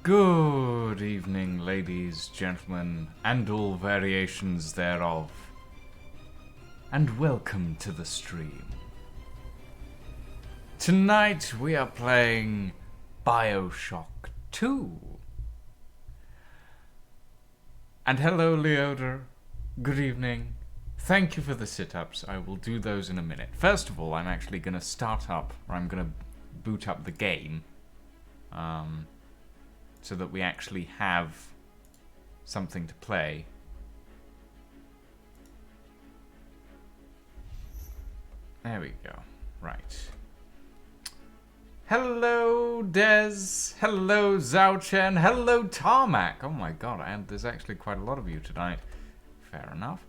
Good evening, ladies, gentlemen, and all variations thereof, and welcome to the stream. Tonight we are playing BioShock 2. And hello, Leoder. Good evening. Thank you for the sit-ups. I will do those in a minute. First of all, I'm actually going to start up, or I'm going to boot up the game. So that we actually have something to play. There we go. Right. Hello, Des. Hello, Zhao-Chen. Hello, Tarmac. Oh my god, and there's actually quite a lot of you tonight. Fair enough.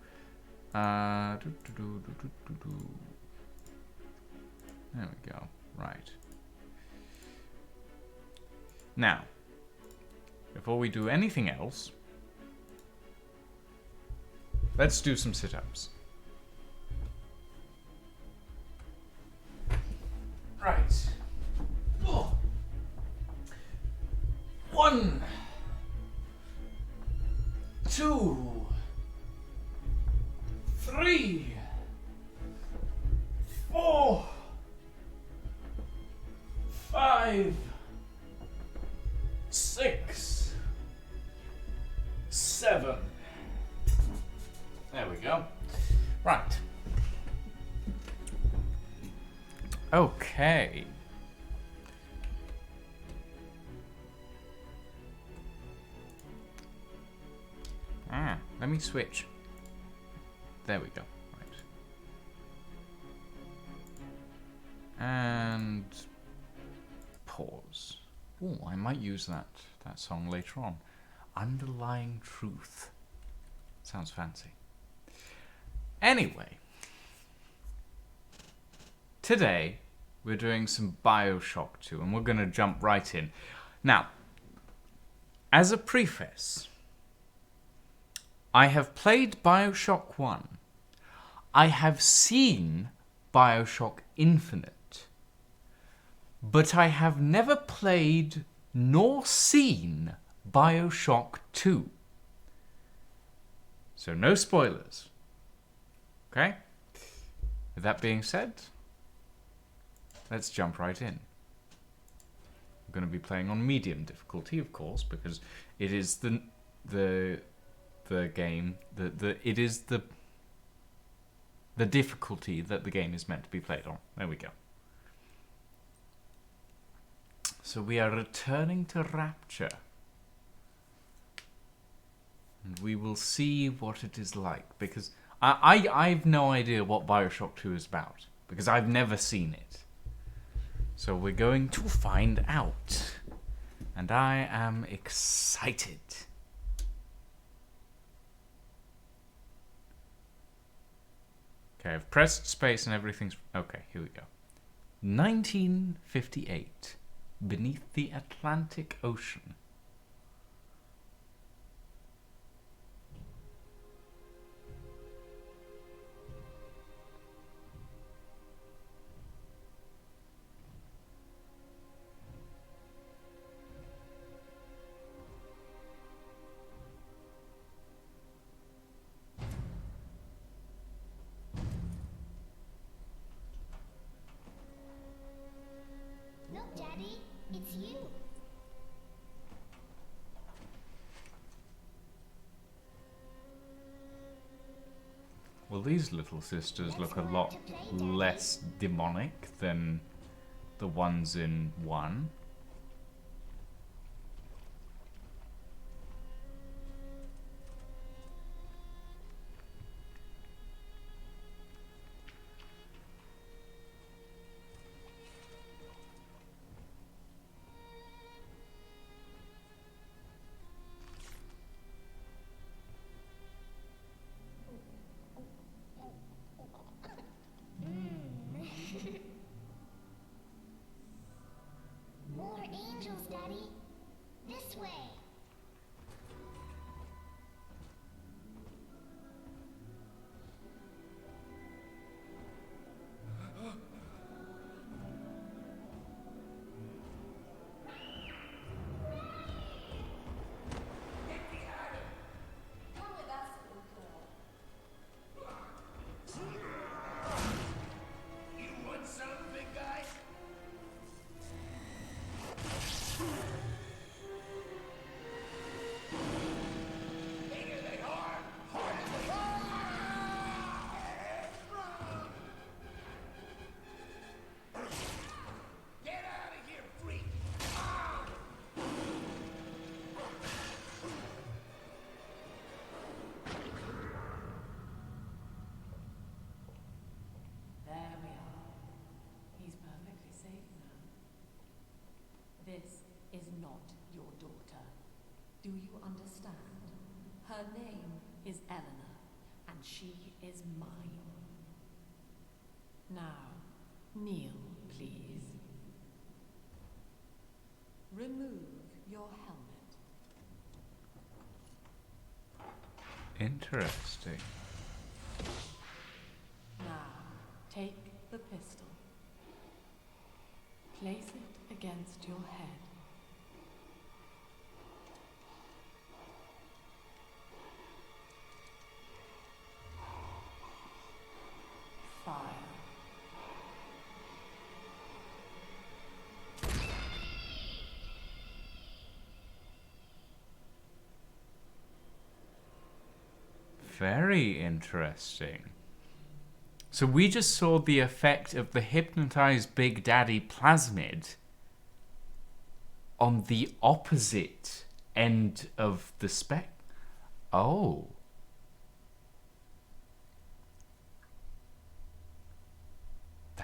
There we go. Right. Now, before we do anything else, let's do some sit-ups. Right. Oh. 1, 2, 3, 4, 5, 6, 7. There we go. Right. Okay. Let me switch. There we go. Right. And pause. Oh, I might use that song later on. Underlying Truth. Sounds fancy. Anyway, today we're doing some BioShock 2, and we're going to jump right in. Now, as a preface, I have played BioShock 1. I have seen BioShock Infinite, but I have never played nor seen BioShock 2. So no spoilers. Okay? With that being said, let's jump right in. I'm going to be playing on medium difficulty, of course, because it is the game, it is the difficulty that the game is meant to be played on. There we go. So we are returning to Rapture. And we will see what it is like, because I've no idea what BioShock 2 is about, because I've never seen it. So we're going to find out. And I am excited. Okay, I've pressed space and everything's... Okay, here we go. 1958. Beneath the Atlantic Ocean. Daddy, it's you. Well, these little sisters look a lot less demonic than the ones in 1. More angels, Daddy. This way. Do you understand? Her name is Eleanor, and she is mine. Now, kneel, please. Remove your helmet. Interesting. Now, take the pistol. Place it against your head. Fire. Very interesting. So we just saw the effect of the hypnotized Big Daddy plasmid on the opposite end of the spec. Oh.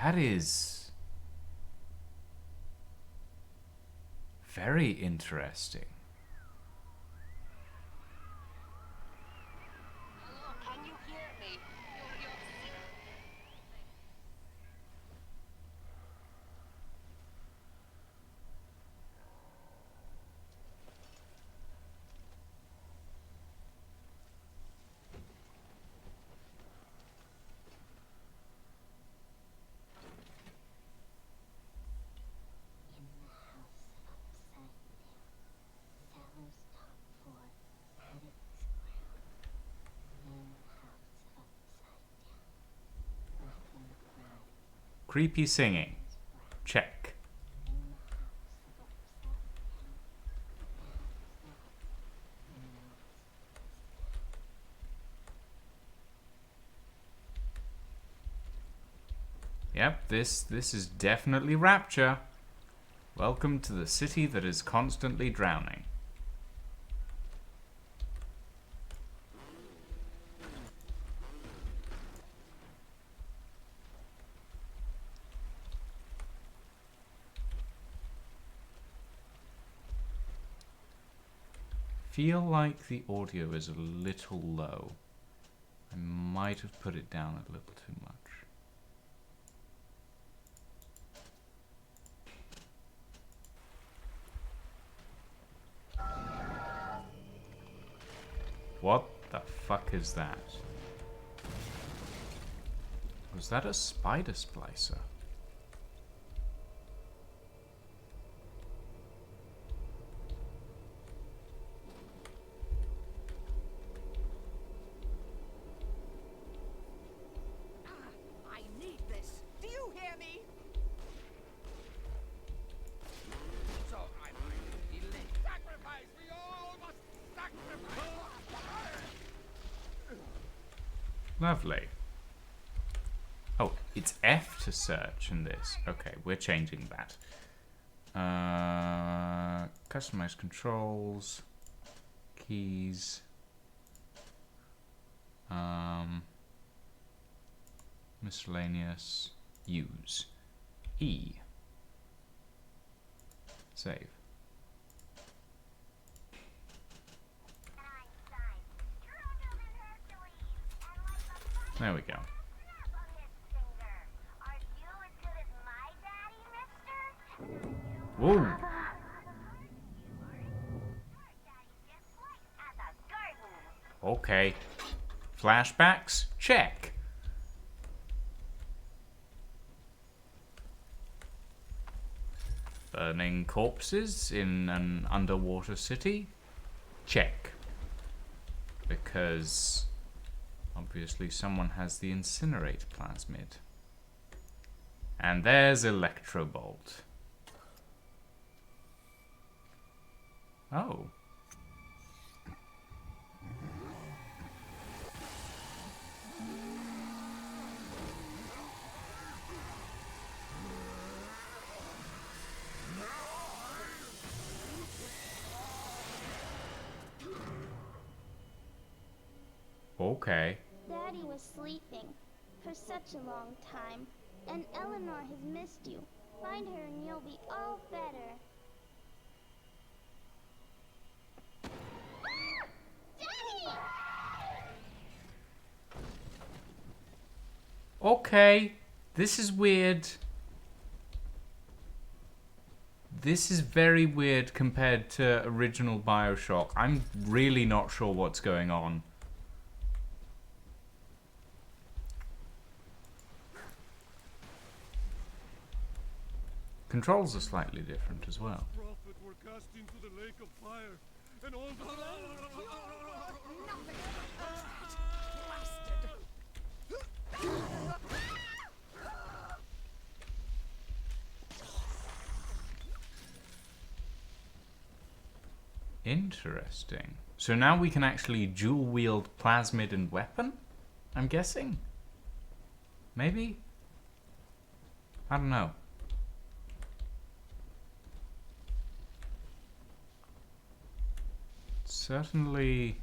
That is very interesting. Hello, can you hear me? In the house upside down, Sallows top floor, attic's ground. In the house upside down, black in the crowd, Creepy singing. is brown. Check. In the house upside down, the house up, and the house Yep, this is definitely Rapture. Welcome to the city that is constantly drowning. Feel like the audio is a little low. I might have put it down a little too much. What the fuck is that? Was that a spider splicer? I need this. Do you hear me? So I might delay. Sacrifice! We all must sacrifice! Lovely. Oh, it's F to search in this. Okay, we're changing that. Customize controls, keys. Miscellaneous. Use. E. Save. There we go. Whoa. Okay. Flashbacks? Check. Burning corpses in an underwater city? Check. Because obviously someone has the incinerate plasmid. And there's Electrobolt. Oh. Okay. Daddy was sleeping for such a long time, and Eleanor has missed you. Find her and you'll be all better. Okay, this is weird. This is very weird compared to original BioShock. I'm really not sure what's going on. Controls are slightly different as well. Prophet were cast into the lake of fire, and all the Nothing blasted. Interesting. So now we can actually dual wield plasmid and weapon? I'm guessing? Maybe? I don't know. Certainly.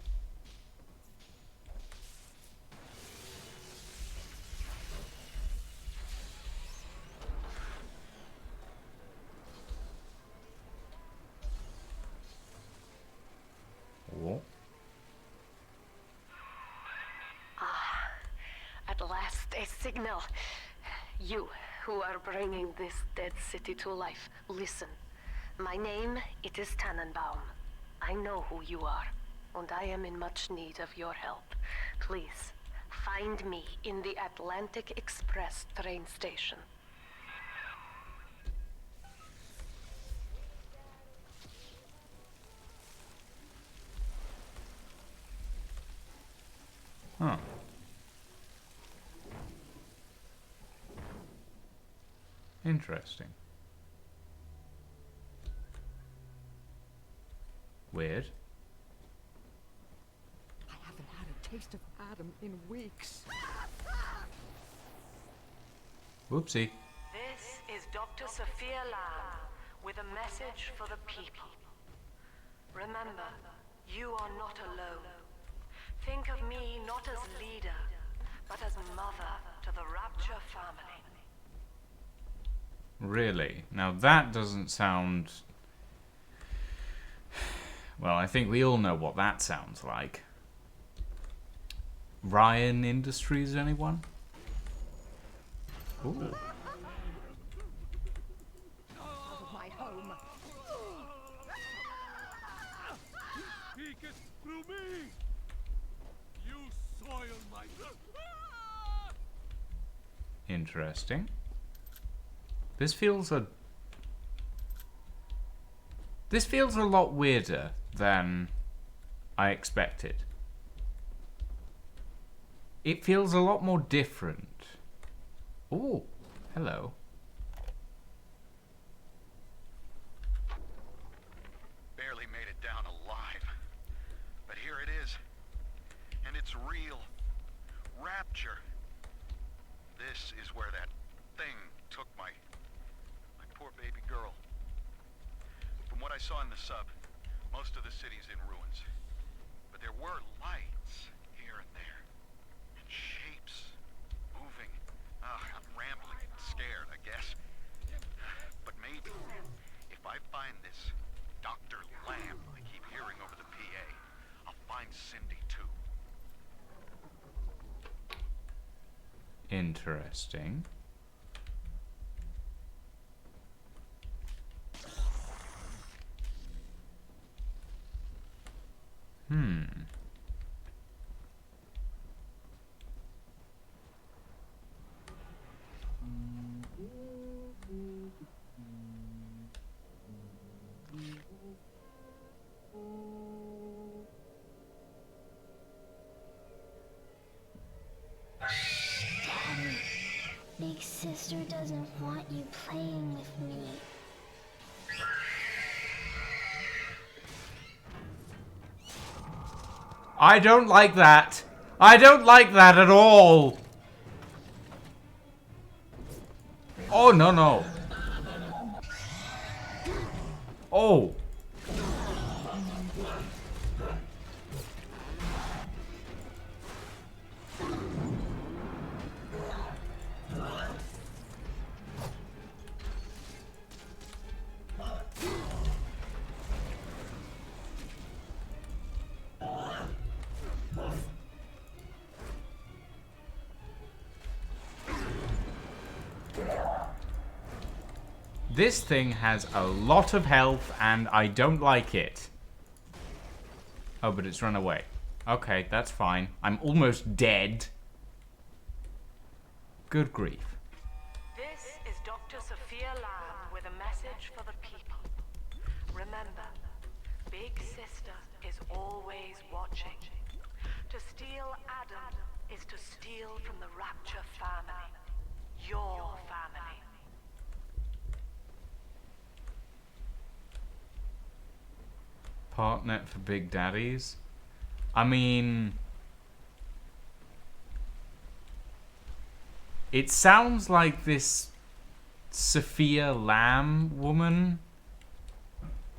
Oh. At last, a signal. You, who are bringing this dead city to life, listen. My name, it is Tannenbaum. I know who you are, and I am in much need of your help. Please, find me in the Atlantic Express train station. Huh. Interesting. Weird. I haven't had a taste of Adam in weeks. Whoopsie. This is Dr. Sophia Lamb with a message for the people. Remember, you are not alone. Think of me not as leader, but as mother to the Rapture family. Really? Now that doesn't sound... Well, I think we all know what that sounds like. Ryan Industries, anyone? Ooh. My home. peeketh through me. You soil my. Interesting. This feels a lot weirder than I expected. It feels a lot more different. Oh, hello. Barely made it down alive. But here it is. And it's real. Rapture. This is where that thing took my poor baby girl. From what I saw in the sub, most of the city's in ruins. But there were lights here and there. And shapes moving. I'm rambling and scared, I guess. But maybe, if I find this Dr. Lamb I keep hearing over the PA, I'll find Cindy too. Interesting. Daddy, Big Sister doesn't want you playing with me. I don't like that. I don't like that at all. Oh, no, no. Oh. This thing has a lot of health, and I don't like it. Oh, but it's run away. Okay, that's fine. I'm almost dead. Good grief. This is Dr. Sophia Lamb with a message for the people. Remember, Big Sister is always watching. To steal Adam is to steal from the Rapture family. Your family. Partnet for Big Daddies? I mean... It sounds like this Sophia Lamb woman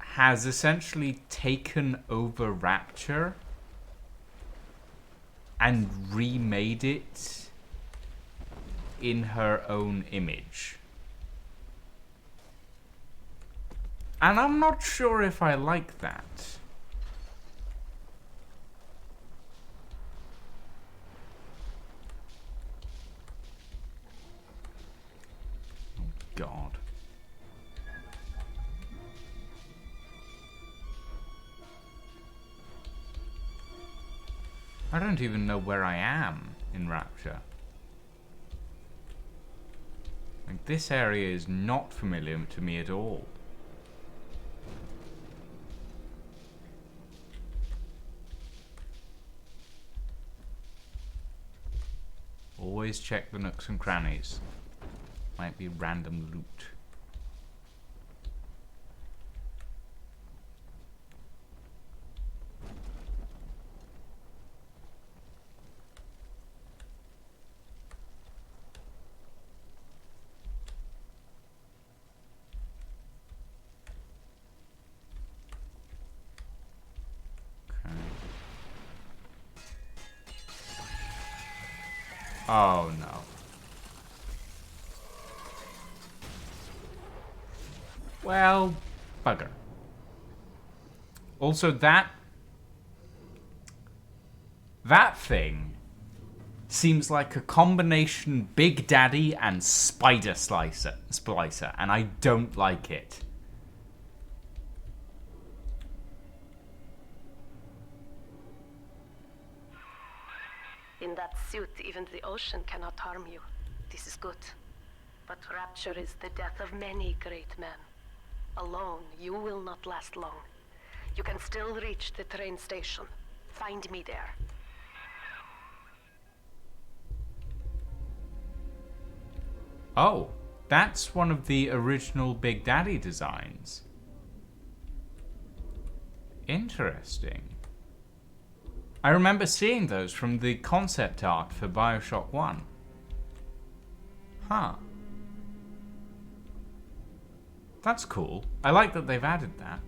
has essentially taken over Rapture and remade it in her own image. And I'm not sure if I like that. Oh, God. I don't even know where I am in Rapture. Like, this area is not familiar to me at all. Always check the nooks and crannies. Might be random loot. Oh no. Well, bugger. Also, that thing seems like a combination Big Daddy and Spider Splicer, and I don't like it. In that suit, even the ocean cannot harm you. This is good. But Rapture is the death of many great men. Alone, you will not last long. You can still reach the train station. Find me there. Oh, that's one of the original Big Daddy designs. Interesting. I remember seeing those from the concept art for BioShock 1. Huh. That's cool. I like that they've added that.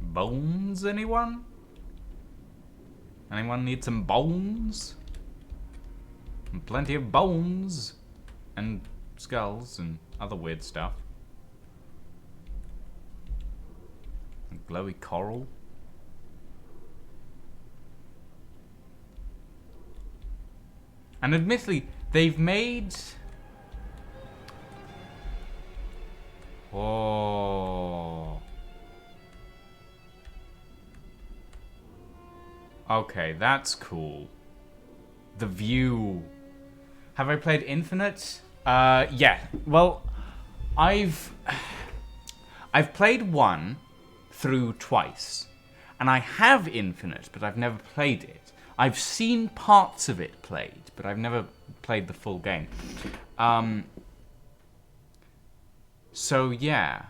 Bones, anyone? Anyone need some bones? And plenty of bones. And skulls and other weird stuff. And glowy coral. And admittedly, they've made... Oh... Okay, that's cool. The view. Have I played Infinite? Yeah. Well, I've played 1 through twice. And I have Infinite, but I've never played it. I've seen parts of it played, but I've never played the full game. So, yeah.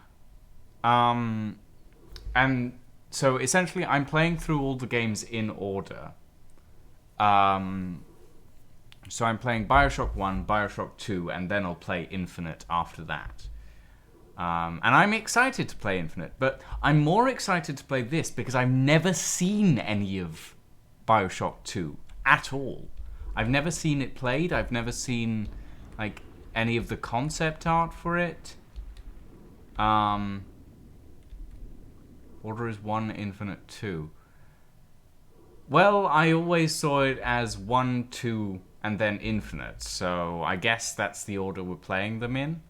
And... So essentially, I'm playing through all the games in order. So I'm playing BioShock 1, BioShock 2, and then I'll play Infinite after that. And I'm excited to play Infinite, but I'm more excited to play this because I've never seen any of BioShock 2 at all. I've never seen it played. I've never seen like any of the concept art for it. Order is 1, Infinite 2. Well, I always saw it as 1, 2, and then Infinite, so I guess that's the order we're playing them in.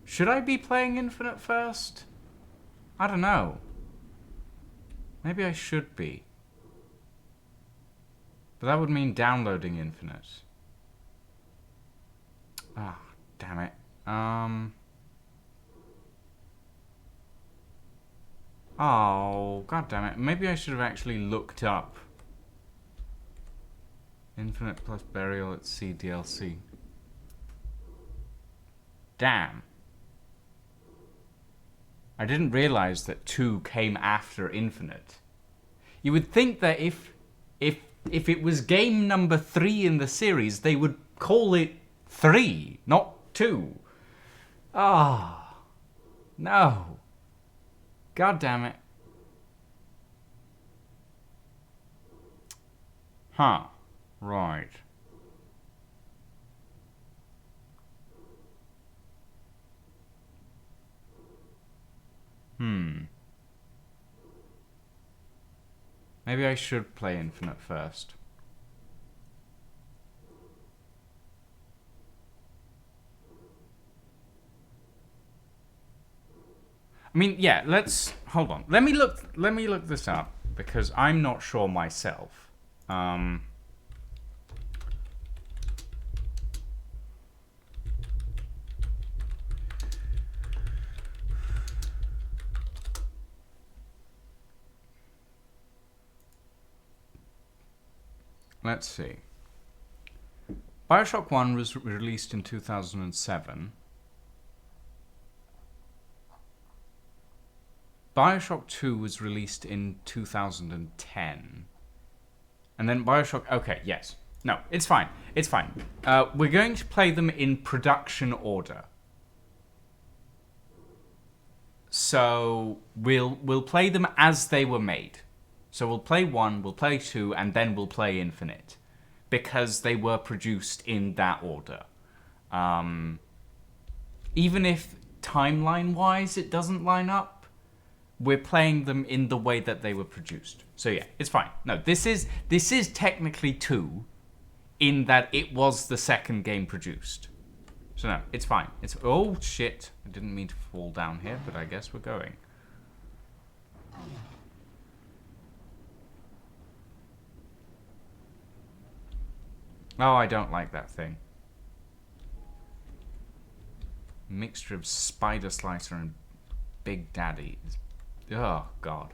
Should I be playing Infinite first? I don't know. Maybe I should be. But that would mean downloading Infinite. Ah, damn it. Oh, god damn it. Maybe I should have actually looked up Infinite plus Burial at Sea DLC. Damn. I didn't realize that 2 came after Infinite. You would think that if it was game number 3 in the series, they would call it 3, not 2. Ah, no. God damn it. Huh. Right. Maybe I should play Infinite first. I mean, yeah, hold on. Let me look this up because I'm not sure myself. Let's see. BioShock 1 was released in 2007. BioShock 2 was released in 2010. And then BioShock... Okay, yes. No, it's fine. It's fine. We're going to play them in production order. So we'll play them as they were made. So we'll play 1, we'll play 2, and then we'll play Infinite. Because they were produced in that order. Even if timeline-wise it doesn't line up, we're playing them in the way that they were produced. So yeah, it's fine. No, this is technically 2, in that it was the second game produced. So no, it's fine. It's... Oh, shit. I didn't mean to fall down here, but I guess we're going. Oh, I don't like that thing. Mixture of Spider Slicer and Big Daddy. Oh, God.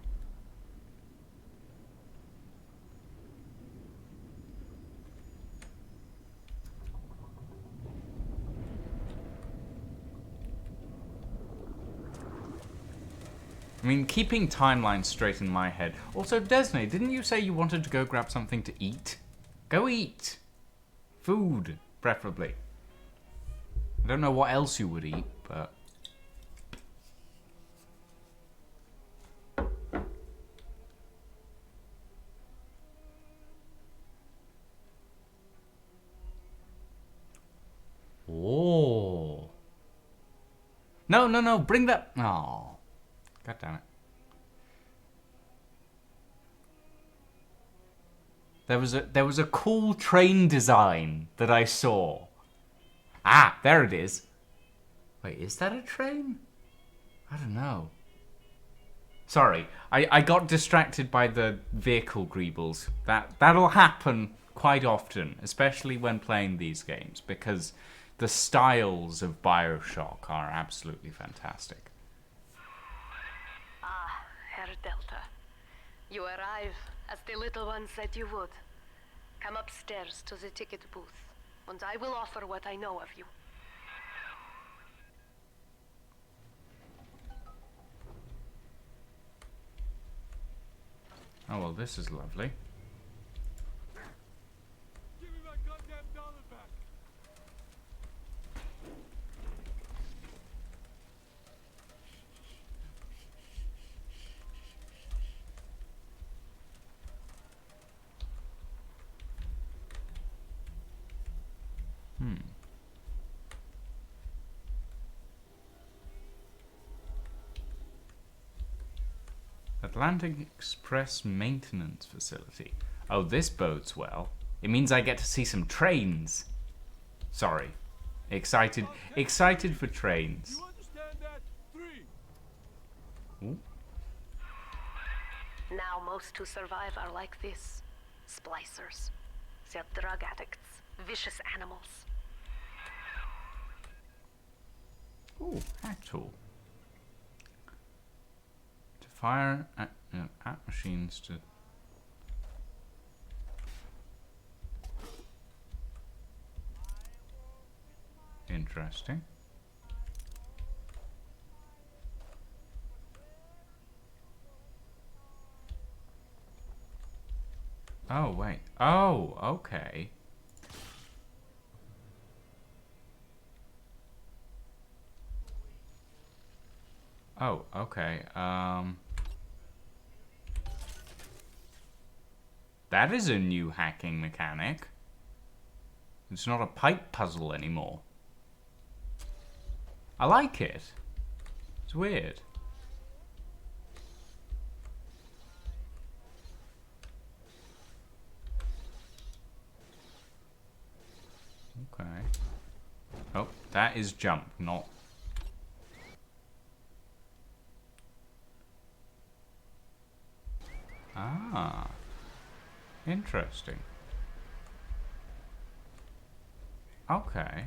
I mean, keeping timelines straight in my head. Also, Desney, didn't you say you wanted to go grab something to eat? Go eat. Food, preferably. I don't know what else you would eat, but... Oh. No, no, no, bring that... Oh. God damn it. There was a cool train design that I saw. Ah, there it is. Wait, is that a train? I don't know. Sorry, I got distracted by the vehicle greebles. That'll happen quite often, especially when playing these games, because the styles of BioShock are absolutely fantastic. Ah, Herr Delta. You arrive, as the little one said you would. Come upstairs to the ticket booth, and I will offer what I know of you. Oh, well, this is lovely. Give me my goddamn dollar back. Atlantic Express maintenance facility. Oh, this bodes well. It means I get to see some trains. Sorry. Excited for trains. You understand that? 3. Ooh. Now most who survive are like this. Splicers. They're drug addicts. Vicious animals. Ooh, hack tool. To fire at machines to... Interesting. Oh, wait. Oh, okay. Oh, okay. That is a new hacking mechanic. It's not a pipe puzzle anymore. I like it. It's weird. Okay. Oh, that is jump, not... Ah. Interesting. Okay.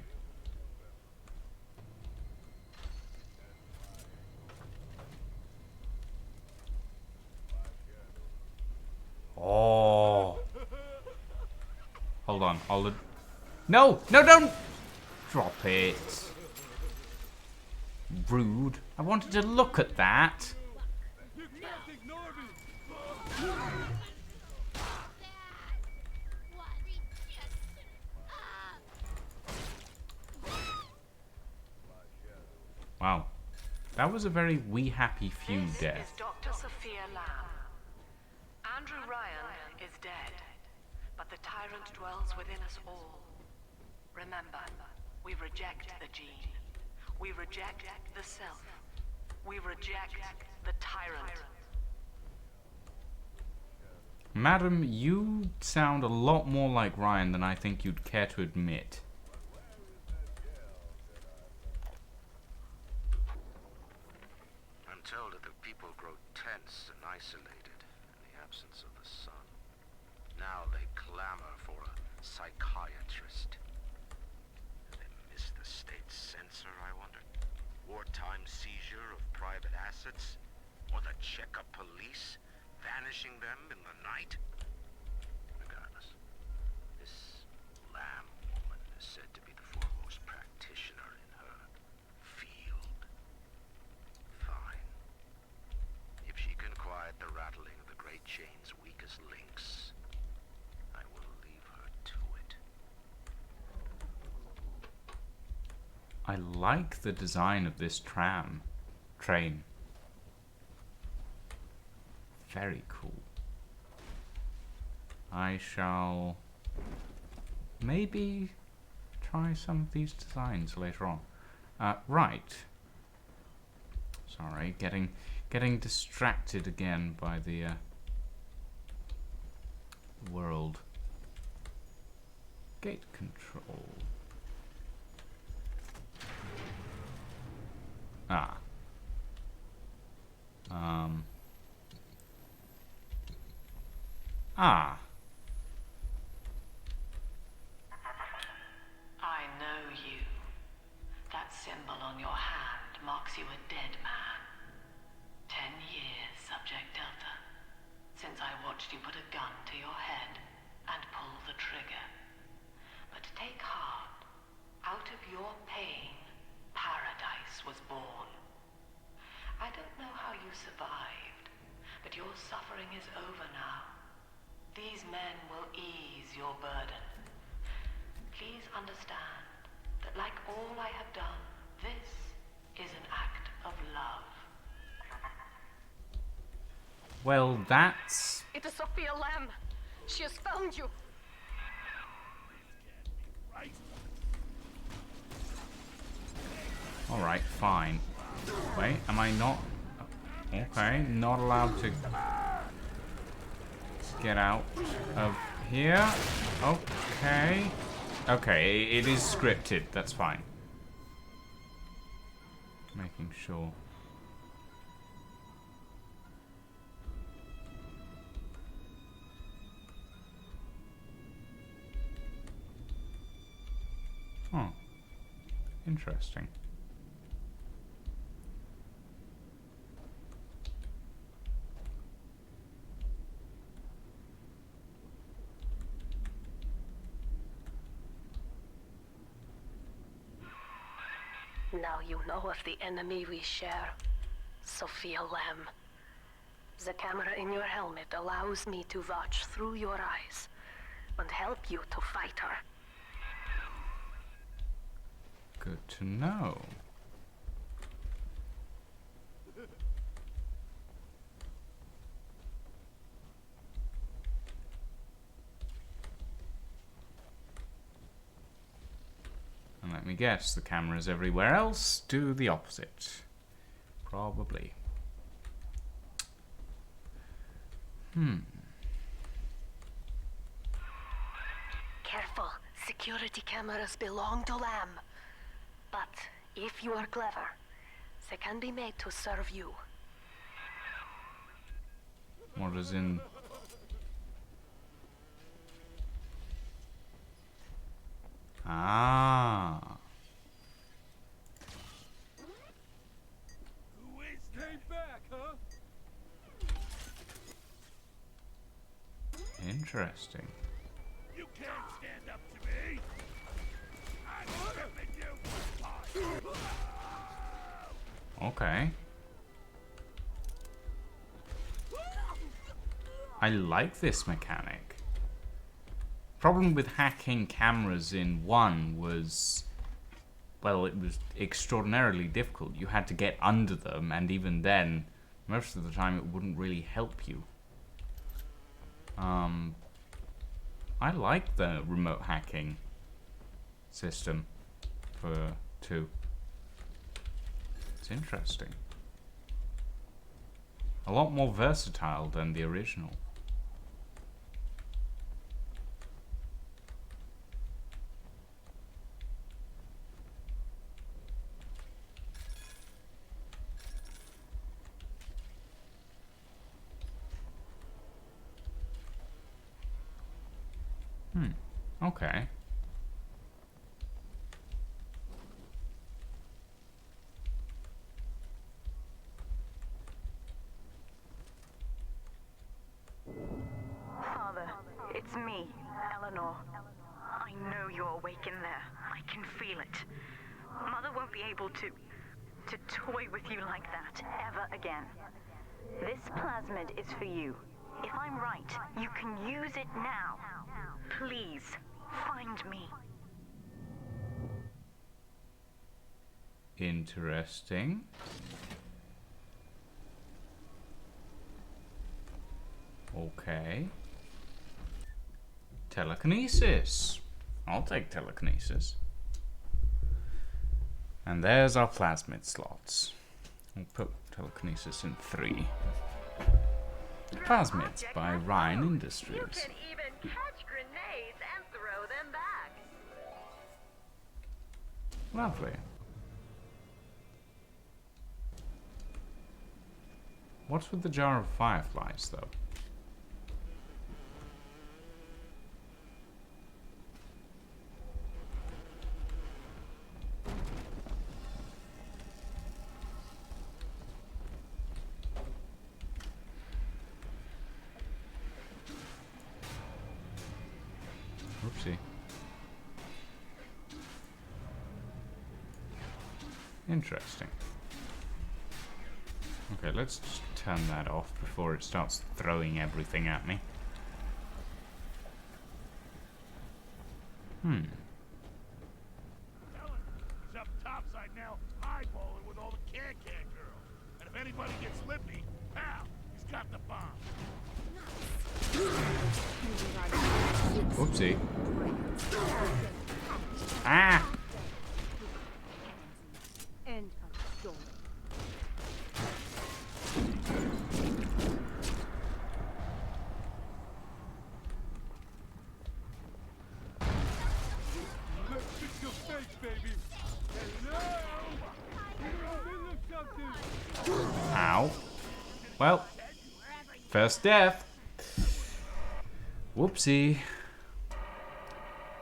Oh. Hold on. No! No, don't! Drop it. Rude. I wanted to look at that. You can't ignore me. Wow. That was a very We Happy Few This death. is Dr. Sophia Lamb. Andrew Ryan is dead, but the tyrant dwells within us all. Remember, we reject the gene. We reject the self. We reject the tyrant. Madam, you sound a lot more like Ryan than I think you'd care to admit. I'm told that the people grow tense and isolated in the absence of the sun. Now they clamor for a psychiatrist. Do they miss the state's censor, I wonder? Wartime seizure of private assets? Or the checkup police vanishing them in the night? Regardless, this Lamb woman is said to be the foremost practitioner in her field. Fine. If she can quiet the rattling of the Great Chain's weakest links, I will leave her to it. I like the design of this train. Very cool. I shall maybe try some of these designs later on. Right. Sorry, getting distracted again by the world. Gate control. Ah. Ah. I know you. That symbol on your hand marks you a dead man. 10 years, Subject Delta, since I watched you put a gun to your head and pull the trigger. But take heart. Out of your pain, paradise was born. I don't know how you survived, but your suffering is over now. These men will ease your burden. Please understand that like all I have done, this is an act of love. Well, that's... It is Sophia Lamb. She has found you. Alright, fine. Wait, am I not... Okay, not allowed to get out of here. Okay. Okay, it is scripted. That's fine. Making sure. Oh. Interesting. Now you know of the enemy we share, Sophia Lamb. The camera in your helmet allows me to watch through your eyes and help you to fight her. Good to know. And let me guess, the cameras everywhere else do the opposite. Probably. Careful, security cameras belong to Lamb. But if you are clever, they can be made to serve you. What is in... Ah. Who is came back, huh? Interesting. You can't stand up to me. I'm stripping you. Okay. I like this mechanic. Problem with hacking cameras in 1 was, well, it was extraordinarily difficult. You had to get under them, and even then, most of the time it wouldn't really help you. I like the remote hacking system for 2. It's interesting. A lot more versatile than the original. Okay. Father, it's me, Eleanor. I know you're awake in there. I can feel it. Mother won't be able to toy with you like that ever again. This plasmid is for you. If I'm right, you can use it now. Please, find me. Interesting. Okay. Telekinesis. I'll take telekinesis. And there's our plasmid slots. We'll put telekinesis in 3. Plasmids by Ryan Industries. You can even catch grenades and throw them back. Lovely. What's with the jar of fireflies, though? Oopsie. Interesting. Okay, let's just turn that off before it starts throwing everything at me. He's up topside now, eyeballing with all the can-can girls. And if anybody gets lippy, pow, he's got the bomb. Oopsie. Ah! End of story. baby. Hello. Ow. Well, first death. Whoopsie.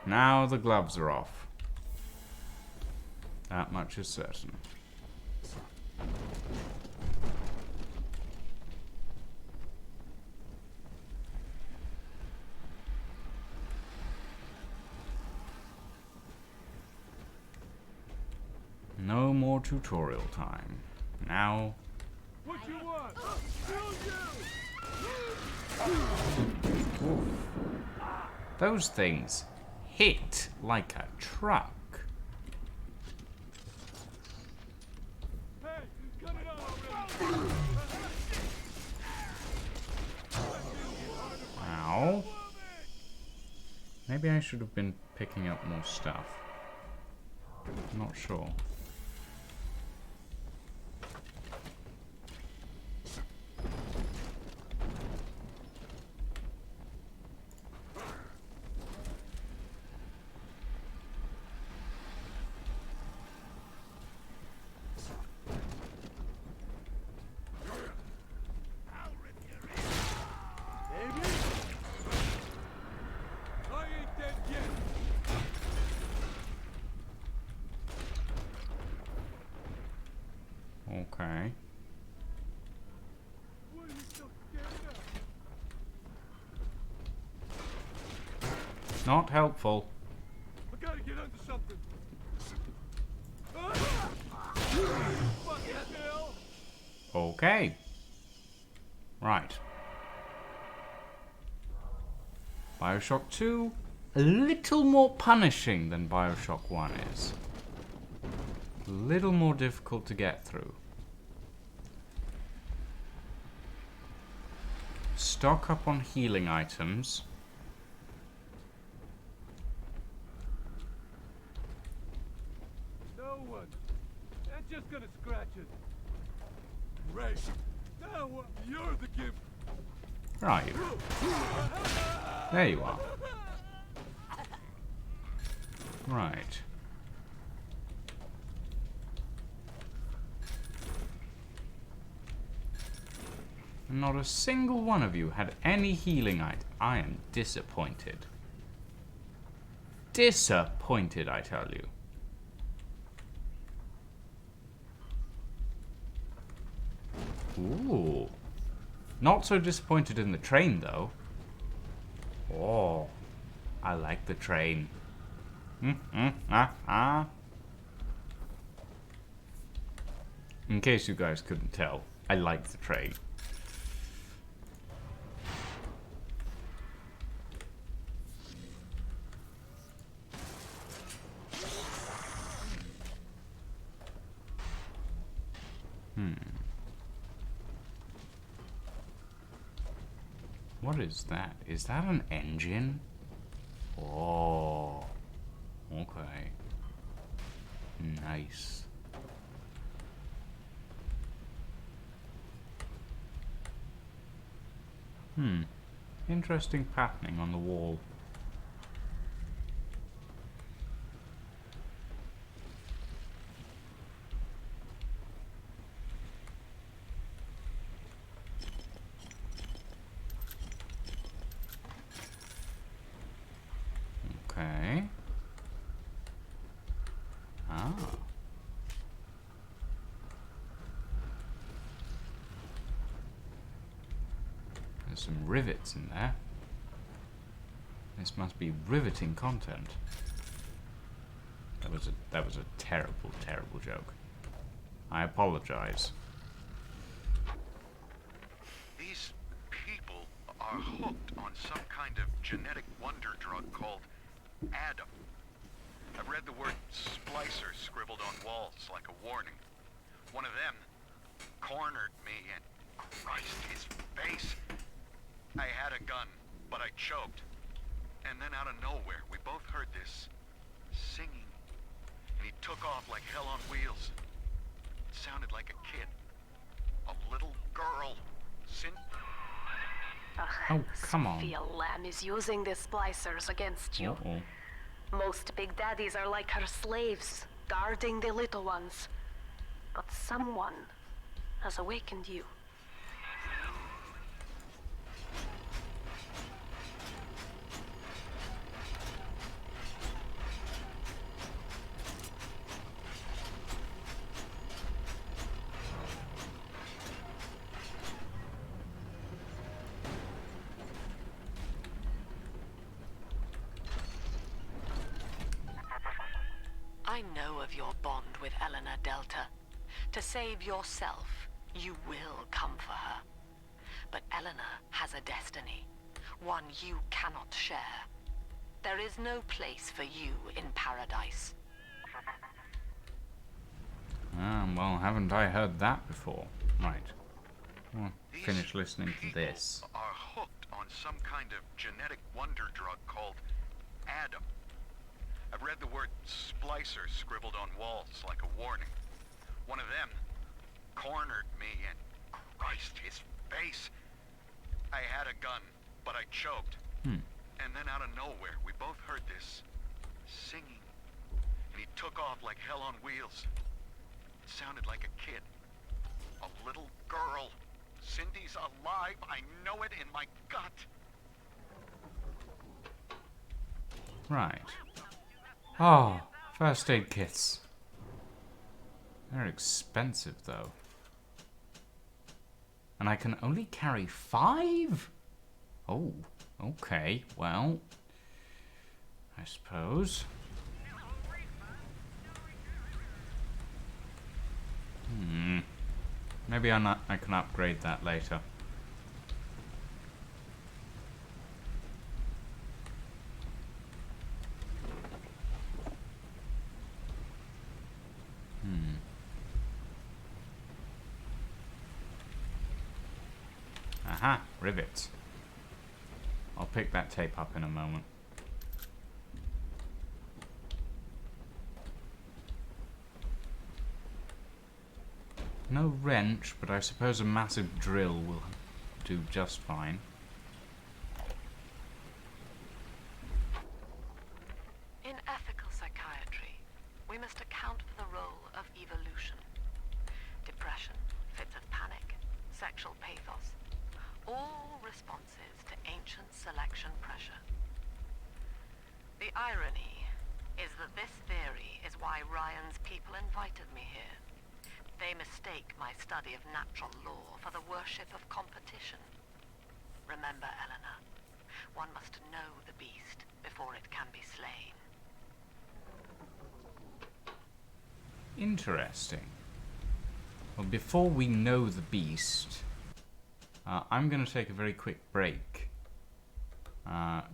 Now the gloves are off. That much is certain. No more tutorial time. Now... What you want? Oof. Those things hit like a truck. Hey, cut it out already. Ow. Maybe I should have been picking up more stuff. I'm not sure. Baby? I ain't dead yet. Okay. What are you so scared of? Not helpful. I gotta get under something. Fucking hell! Okay. Right. BioShock 2, a little more punishing than BioShock 1 is. A little more difficult to get through. Stock up on healing items. No one. They're just gonna scratch it. Great. Now what? You're the gift. Right. There you are. Right. Not a single one of you had any healing item. I am disappointed. Disappointed, I tell you. Ooh. Not so disappointed in the train, though. Oh. I like the train. In case you guys couldn't tell, I like the train. What is that? Is that an engine? Oh. Okay. Nice. Interesting patterning on the wall. Okay. Ah. There's some rivets in there. This must be riveting content. That was a terrible, terrible joke. I apologize. These people are hooked on some kind of genetic wonder drug called Adam. I've read the word splicer scribbled on walls like a warning. One of them cornered me and Christ, his face. I had a gun, but I choked. And then out of nowhere, we both heard this singing. And he took off like hell on wheels. It sounded like a kid. A little girl. Oh, come on. Sophia Lamb is using the splicers against you. Uh-oh. Most big daddies are like her slaves, guarding the little ones. But someone has awakened you. I know of your bond with Eleanor Delta. To save yourself, you will come for her. But Eleanor has a destiny, one you cannot share. There is no place for you in paradise. Well, haven't I heard that before? Right. Well, These finish listening to people this. are hooked on some kind of genetic wonder drug called Adam. I've read the word splicer scribbled on walls like a warning. One of them cornered me and Christ, his face. I had a gun, but I choked. And then out of nowhere, we both heard this singing. And he took off like hell on wheels. It sounded like a kid. A little girl. Cindy's alive. I know it in my gut. Right. Oh, first aid kits. They're expensive, though. And I can only carry 5? Oh, okay. Well, I suppose. Maybe I can upgrade that later. Aha, rivets. I'll pick that tape up in a moment. No wrench, but I suppose a massive drill will do just fine. In ethical psychiatry, we must account for the role of evolution. Depression, fits of panic, sexual pathos, all responses to ancient selection pressure. The irony is that this theory is why Ryan's people invited me here. They mistake my study of natural law for the worship of competition. Remember, Eleanor, one must know the beast before it can be slain. Interesting. Well, before we know the beast, I'm going to take a very quick break.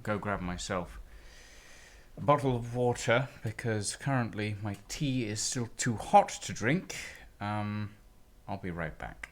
Go grab myself a bottle of water, because currently my tea is still too hot to drink. I'll be right back.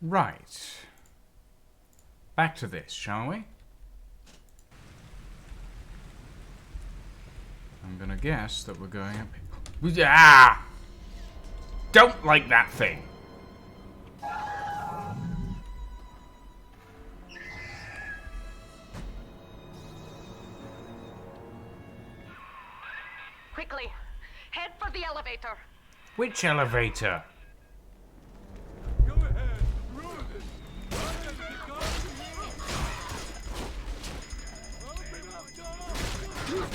Right. Back to this, shall we? I'm gonna guess that we're going up. Ah! Don't like that thing. Quickly, head for the elevator. Which elevator? Go ahead, ruin it. I'm gonna kick off the Open up, Donald!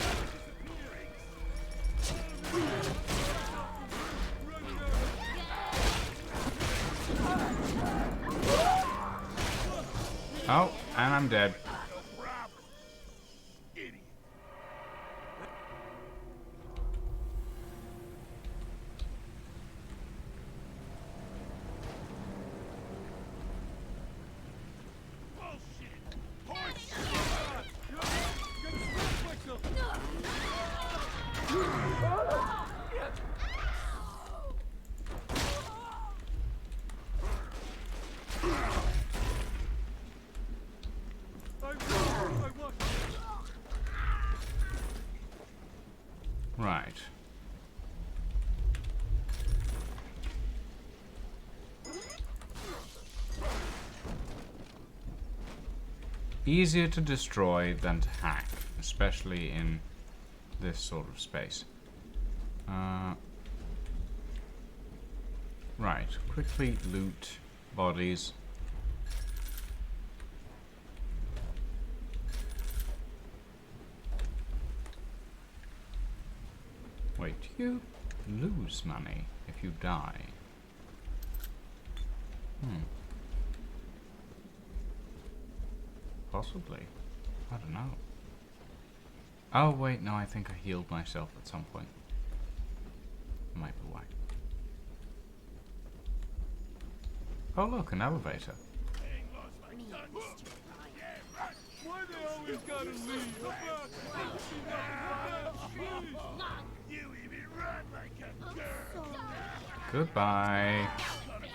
Oh, and I'm dead. No problem. Idiot. Bullshit. Horse. You're gonna snap Right. Easier to destroy than to hack, especially in this sort of space. Right, quickly loot bodies. Wait, do you lose money if you die? Possibly. I don't know. Oh, wait, no, I think I healed myself at some point. Might be why. Oh, look, an elevator. Why they always gotta leave? You even run like a girl. Goodbye. Where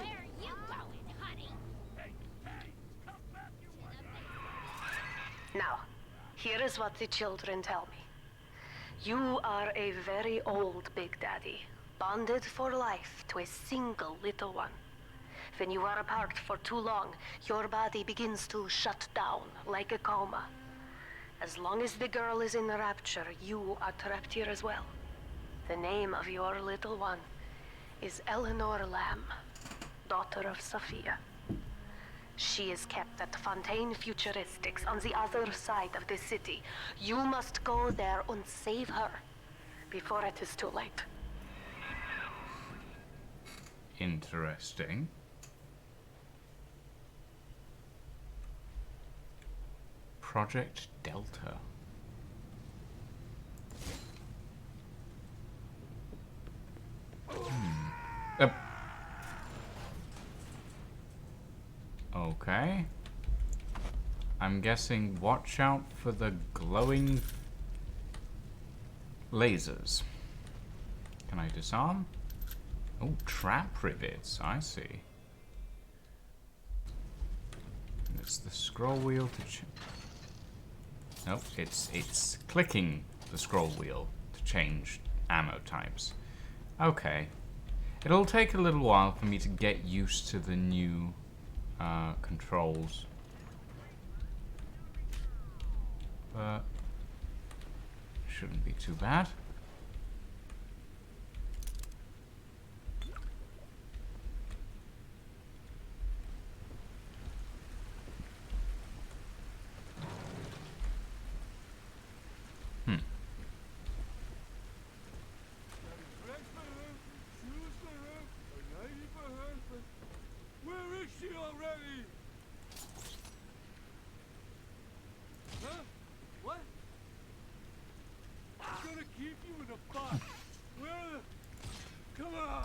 are you going, honey? Now, here is what the children tell me. You are a very old Big Daddy, bonded for life to a single little one. When you are apart for too long, your body begins to shut down like a coma. As long as the girl is in the Rapture, you are trapped here as well. The name of your little one is Eleanor Lamb, daughter of Sophia. She is kept at Fontaine Futuristics on the other side of the city. You must go there and save her before it is too late. Interesting. Project Delta. Okay. I'm guessing watch out for the glowing lasers. Can I disarm? Oh, trap rivets. I see. And it's the scroll wheel to nope, it's clicking the scroll wheel to change ammo types. Okay. It'll take a little while for me to get used to the new controls. But shouldn't be too bad. Where is she already? Huh? What? I'm gonna keep you in a box. Where the... Come on!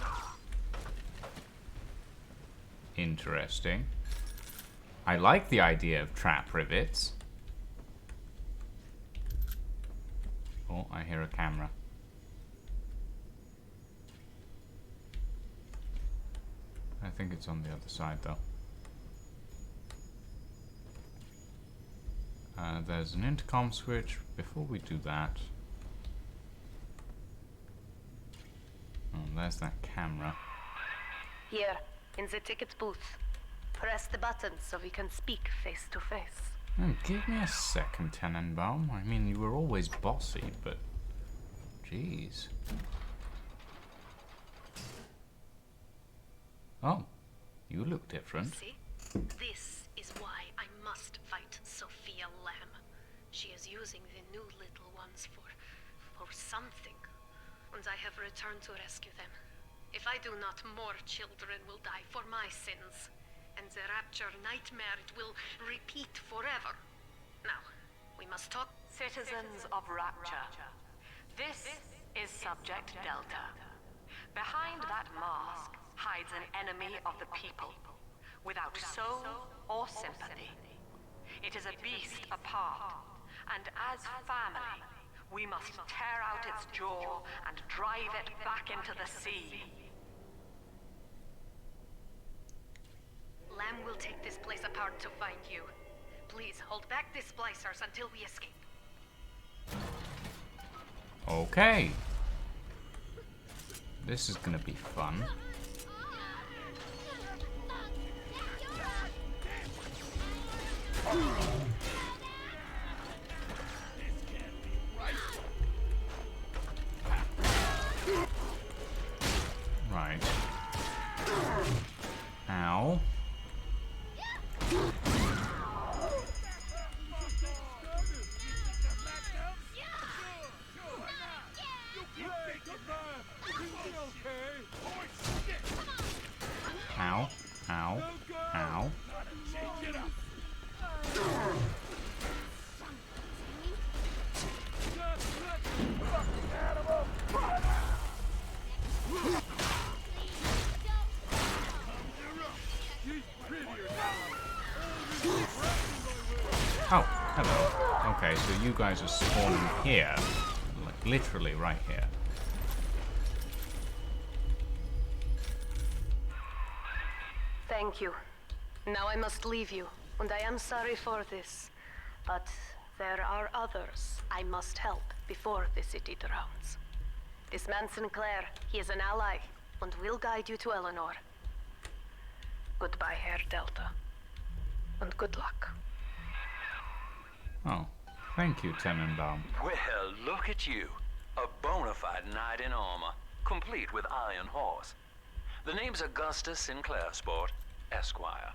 Interesting. I like the idea of trap rivets. Oh, I hear a camera. I think it's on the other side though. There's an intercom switch. Before we do that... Oh, there's that camera. Here, in the ticket booth. Press the button so we can speak face to face. Oh, give me a second, Tenenbaum. I mean, you were always bossy, but... Jeez. Oh, you look different. See? This is why I must fight Sophia Lamb. She is using the new little ones for something. And I have returned to rescue them. If I do not, more children will die for my sins. And the Rapture nightmare, it will repeat forever. Now, we must talk. Citizens of Rapture, this is Subject Delta. Behind that mask hides an enemy of the people, without soul or sympathy. It is a beast apart, and as family, we must tear out its jaw and drive it back into the sea. Lamb will take this place apart to find you. Please hold back the splicers until we escape. Okay. This is gonna be fun. Right. Ow. Ow. Ow. Ow. Oh, hello. Okay, so you guys are spawning here. Like, literally right here. Thank you. Now I must leave you, and I am sorry for this. But there are others I must help before the city drowns. This man Sinclair, he is an ally, and will guide you to Eleanor. Goodbye, Herr Delta. And good luck. Oh, thank you, Tenenbaum. Well, look at you. A bona fide knight in armor, complete with iron horse. The name's Augustus Sinclair Sport, Esquire.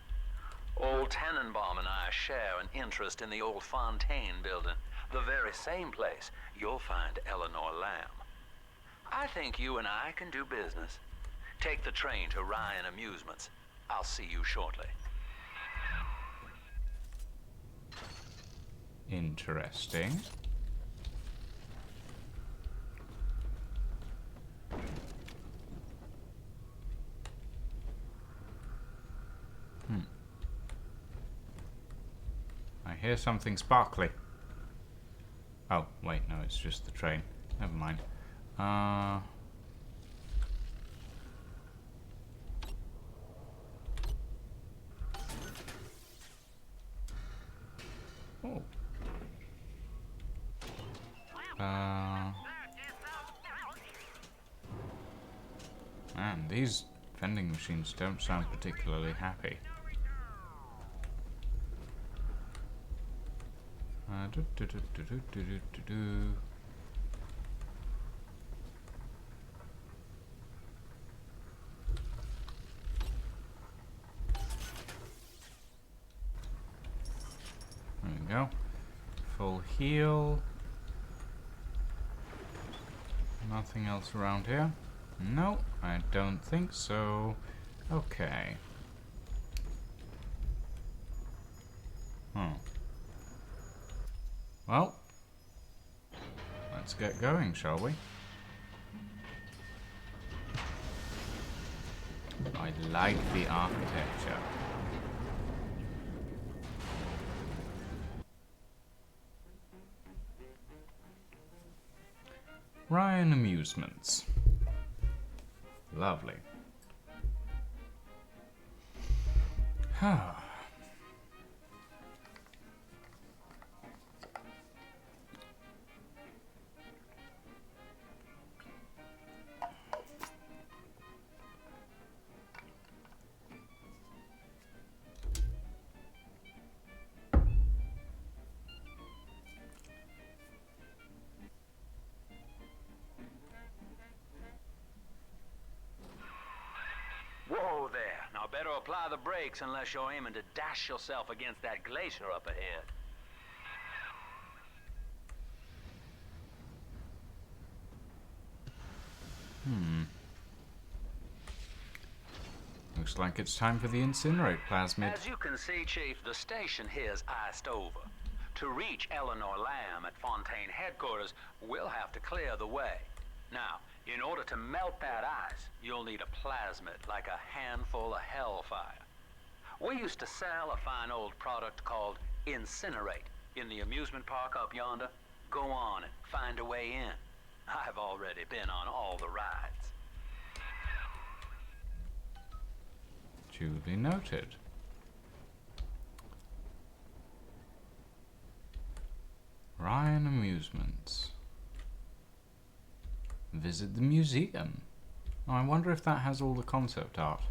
Old Tannenbaum and I share an interest in the old Fontaine building, the very same place you'll find Eleanor Lamb. I think you and I can do business. Take the train to Ryan Amusements. I'll see you shortly. Interesting. I hear something sparkly. Oh, wait, no, it's just the train. Never mind. Oh. Man, these vending machines don't sound particularly happy. There we go. Full heal. Nothing else around here? No, I don't think so. Okay. Well, let's get going, shall we? I like the architecture. Ryan Amusements. Lovely. Whoa there. Now better apply the brakes unless you're aiming to dash yourself against that glacier up ahead. Looks like it's time for the incinerate plasmid. As you can see, Chief, the station here's iced over. To reach Eleanor Lamb at Fontaine headquarters, we'll have to clear the way. Now, in order to melt that ice, you'll need a plasmid, like a handful of hellfire. We used to sell a fine old product called Incinerate in the amusement park up yonder. Go on and find a way in. I've already been on all the rides. Duly noted. Ryan Amusements. Visit the museum. Oh, I wonder if that has all the concept art.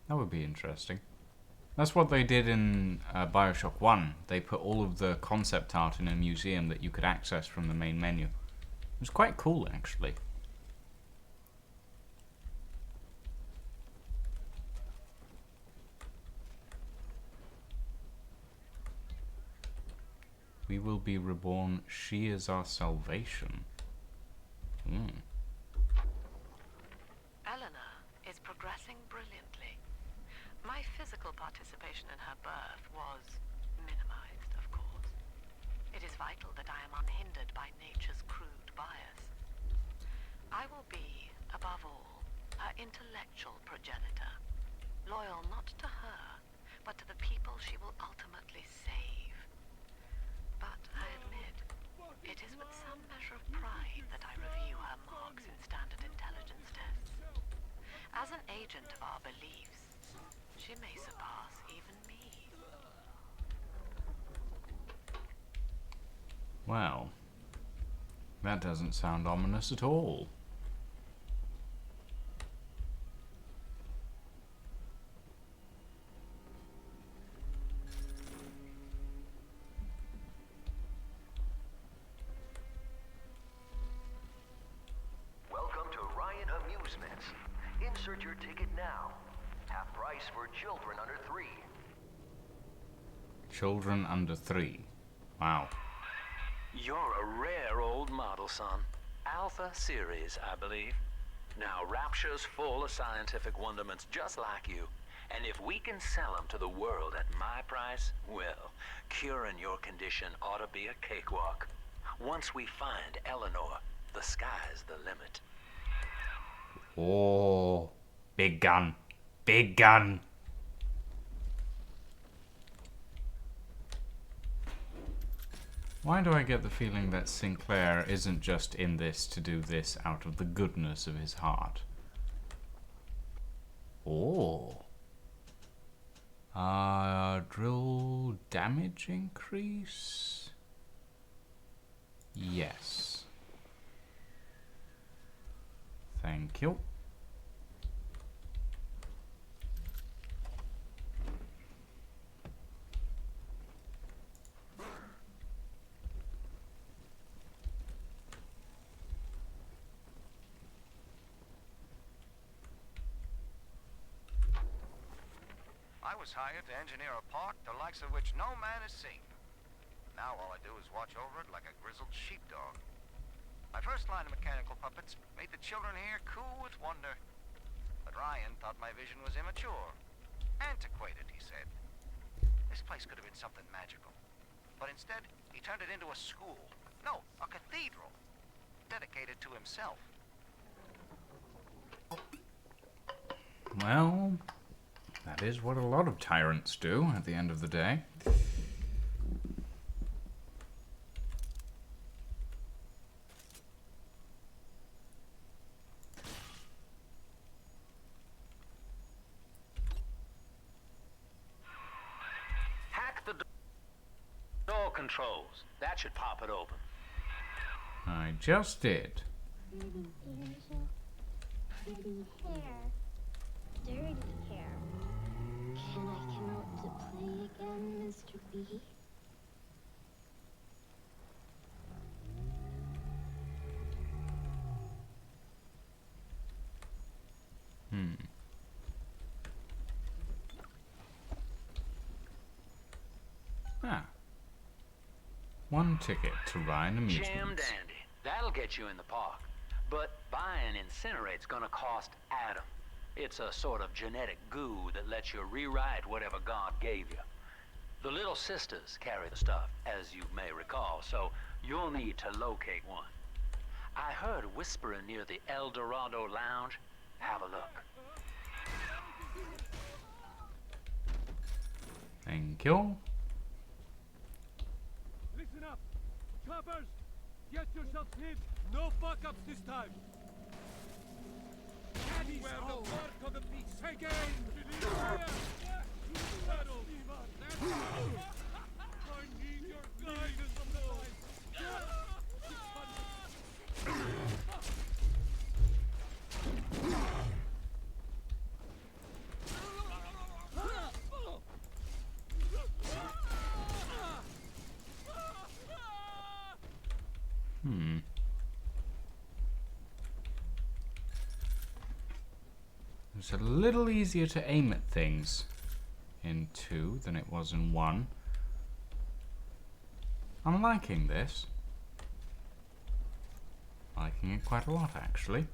That would be interesting. That's what they did in BioShock 1. They put all of the concept art in a museum that you could access from the main menu. It was quite cool, actually. We will be reborn. She is our salvation. Eleanor is progressing brilliantly. My physical participation in her birth was minimized, of course. It is vital that I am unhindered by nature's crude bias. I will be, above all, her intellectual progenitor, loyal not to her, but to the people she will ultimately save. But I admit, it is with some measure of pride that I review her marks in standard intelligence tests. As an agent of our beliefs, she may surpass even me. Well, that doesn't sound ominous at all. Welcome to Ryan Amusements. Insert your ticket now. Half price for children under 3. Children under 3. Wow. You're a rare old model, son. Alpha series, I believe. Now, Rapture's full of scientific wonderments just like you. And if we can sell them to the world at my price, well, curing your condition ought to be a cakewalk. Once we find Eleanor, the sky's the limit. Oh, big gun. Big gun. Why do I get the feeling that Sinclair isn't just in this to do this out of the goodness of his heart? Oh. Drill damage increase? Yes. Thank you. I was hired to engineer a park the likes of which no man has seen. Now all I do is watch over it like a grizzled sheepdog. My first line of mechanical puppets made the children here coo with wonder. But Ryan thought my vision was immature. Antiquated, he said. This place could have been something magical. But instead, he turned it into a school. No, a cathedral. Dedicated to himself. Well, that is what a lot of tyrants do at the end of the day. controls. That should pop it open. I just did. Pretty angel. Pretty hair. Dirty hair. Can I come out to play again, Mr. B? Ah. One ticket to Ryan Jam Amusements. dandy. That'll get you in the park. But buying Incinerate's gonna cost Adam. It's a sort of genetic goo that lets you rewrite whatever God gave you. The Little Sisters carry the stuff, as you may recall, so you'll need to locate one. I heard whispering near the El Dorado Lounge. Have a look. Thank you. Listen up! Choppers! Get yourselves hid! No fuck-ups this time! Where the mark of the beast! Again! Settle! I need your guidance, It's a little easier to aim at things in 2 than it was in 1. I'm liking this. Liking it quite a lot, actually.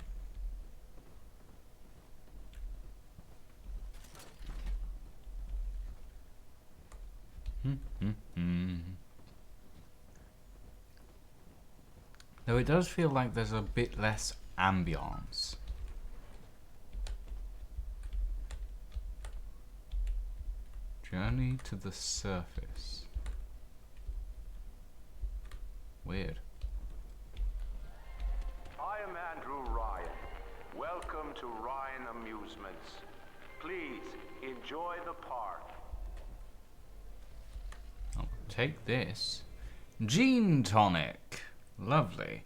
Though it does feel like there's a bit less ambience. Journey to the surface. Weird. I am Andrew Ryan. Welcome to Ryan Amusements. Please enjoy the park. I'll take this. Gene tonic. Lovely.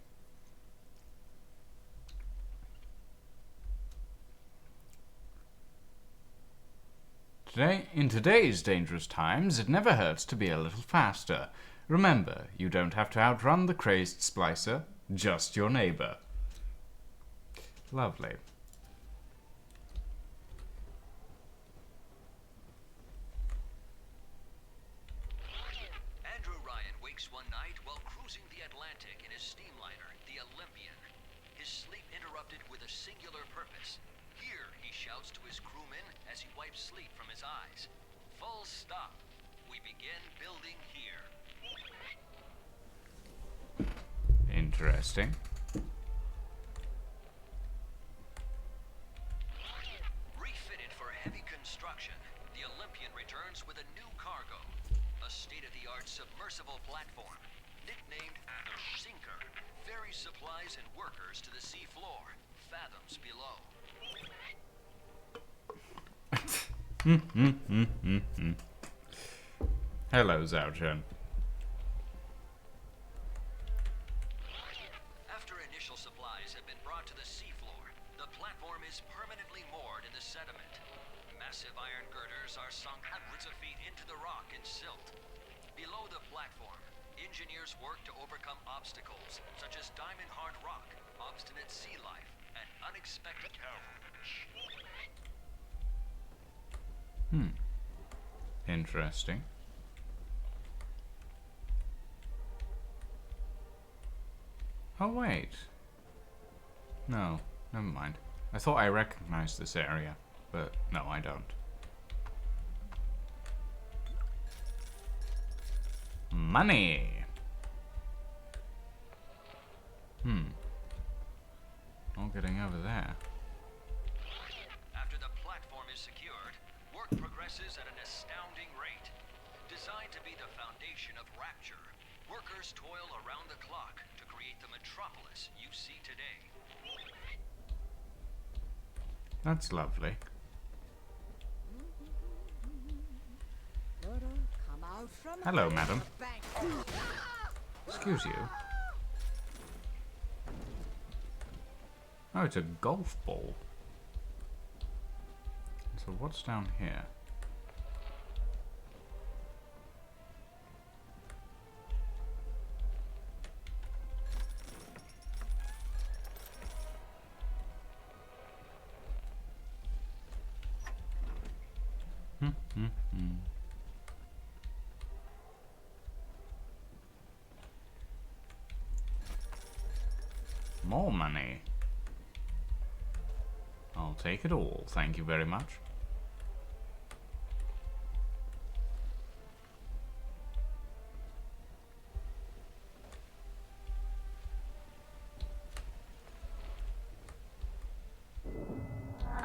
In today's dangerous times, it never hurts to be a little faster. Remember, you don't have to outrun the crazed splicer, just your neighbor. Lovely. Andrew Ryan wakes one night while cruising the Atlantic in his steamliner, the Olympian. His sleep interrupted with a singular purpose. Here, he shouts to his crewmen as he wipes sleep from his eyes. Full stop. We begin building here. Interesting. Refitted for heavy construction, the Olympian returns with a new cargo. A state-of-the-art submersible platform, nicknamed the Sinker, ferries supplies and workers to the sea floor, fathoms below. Hello, Zhaochen. After initial supplies have been brought to the seafloor, the platform is permanently moored in the sediment. Massive iron girders are sunk hundreds of feet into the rock and silt. Below the platform, engineers work to overcome obstacles such as diamond-hard rock, obstinate sea life, and unexpected Interesting. Oh, wait. No, never mind. I thought I recognized this area, but no, I don't. Money! Not getting over there. After the platform is secured, work progresses at an astounding rate. Designed to be the foundation of Rapture, workers toil around the clock to create the metropolis you see today. That's lovely. Come out Hello, madam. Excuse you. Oh, it's a golf ball. So what's down here? More money. I'll take it all, thank you very much.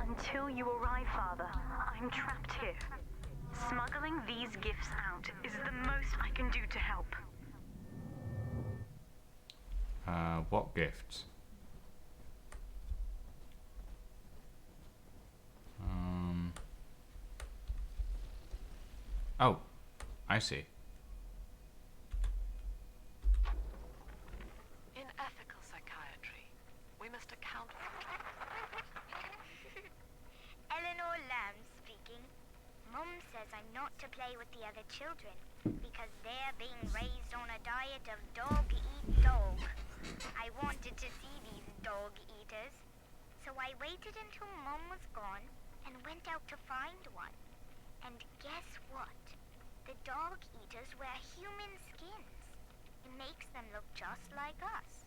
Until you arrive, Father, I'm trapped here. Smuggling these gifts out is the most I can do to help. What gifts? Oh, I see. In ethical psychiatry, we must account for... Eleanor Lamb speaking. Mum says I'm not to play with the other children because they're being raised on a diet of dog-eat-dog. I wanted to see these dog-eaters, so I waited until Mum was gone and went out to find one. And guess what? The dog-eaters wear human skins. It makes them look just like us.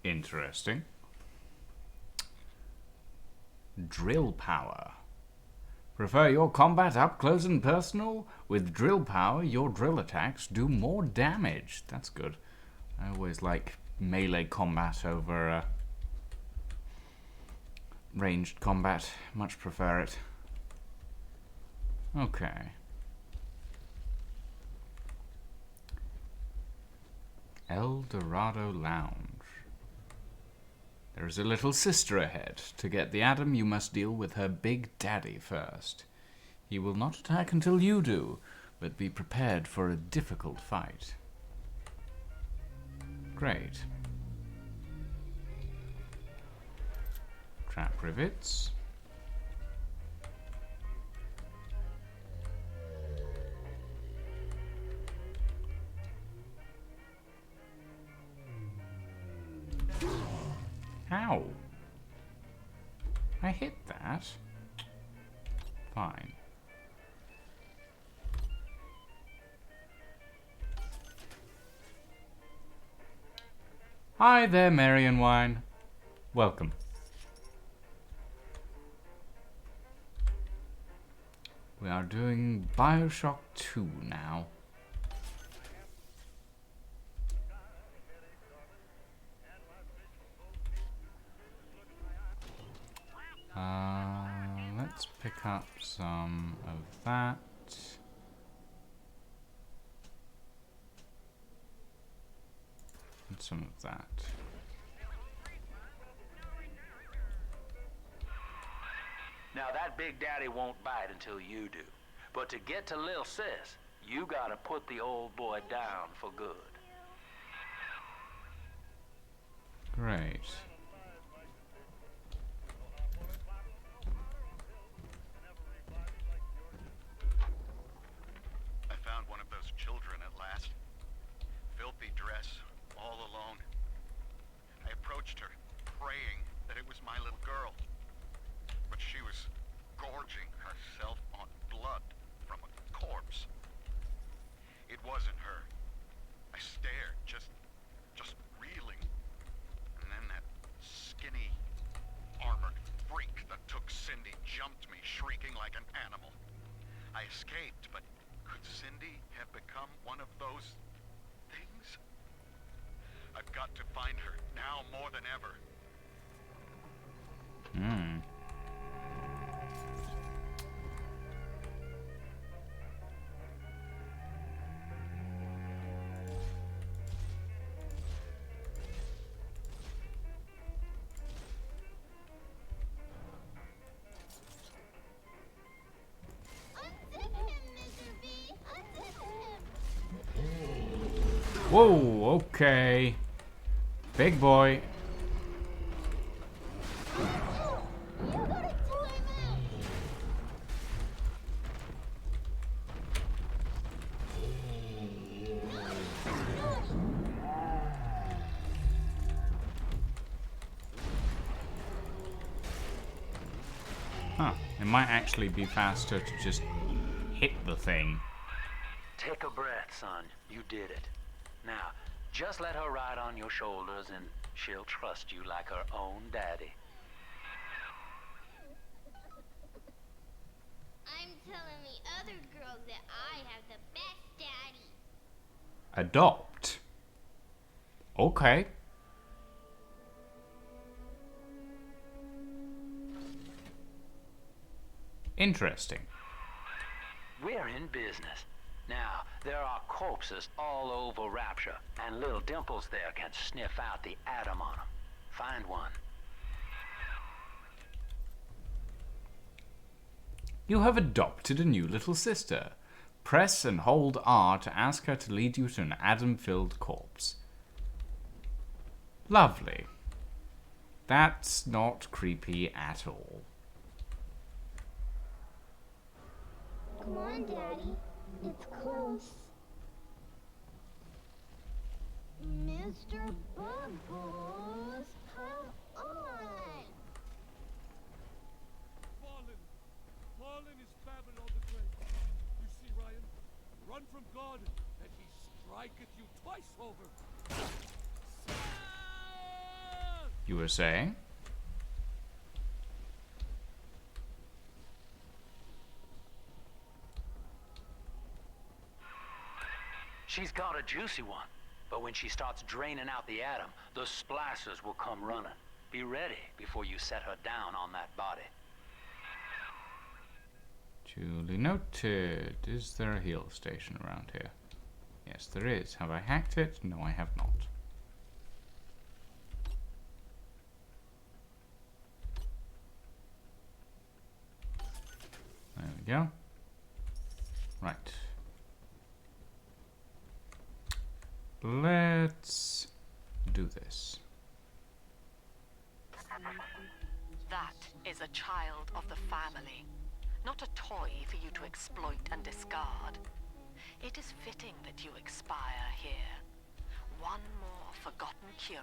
Interesting. Drill power. Prefer your combat up close and personal? With drill power, your drill attacks do more damage. That's good. I always like melee combat over ranged combat. Much prefer it. Okay. El Dorado Lounge. There is a little sister ahead. To get the Atom, you must deal with her big daddy first. He will not attack until you do, but be prepared for a difficult fight. Great. Trap rivets. How? I hit that. Fine. Hi there, Marion Wine. Welcome. We are doing BioShock 2 now. Let's pick up some of that. And some of that. Now that Big Daddy won't bite until you do. But to get to Lil Sis, you gotta put the old boy down for good. Great. I found one of those children at last. Filthy dress, all alone. I approached her, praying that it was my little girl. But she was gorging herself on blood from a corpse. It wasn't her. I stared, just reeling. And then that skinny, armored freak that took Cindy jumped me, shrieking like an animal. I escaped, but could Cindy have become one of those things? I've got to find her, now more than ever. Whoa, okay. Big boy. Huh. It might actually be faster to just hit the thing. Take a breath, son. You did it. Now, just let her ride on your shoulders and she'll trust you like her own daddy. I'm telling the other girls that I have the best daddy. Adopt. Okay. Interesting. We're in business. Now, there are corpses all over Rapture, and little Dimples there can sniff out the atom on them. Find one. You have adopted a new little sister. Press and hold R to ask her to lead you to an atom-filled corpse. Lovely. That's not creepy at all. Come on, Daddy. It's close. Mr. Bubbles, come on. Fallen is Babylon the Great. You see, Ryan? Run from God, and he striketh you twice over. You were saying? She's got a juicy one, but when she starts draining out the atom, the splicers will come running. Be ready before you set her down on that body. Duly noted. Is there a heal station around here? Yes, there is. Have I hacked it? No, I have not. There we go. Right. Let's do this. That is a child of the family, not a toy for you to exploit and discard. It is fitting that you expire here. One more forgotten curio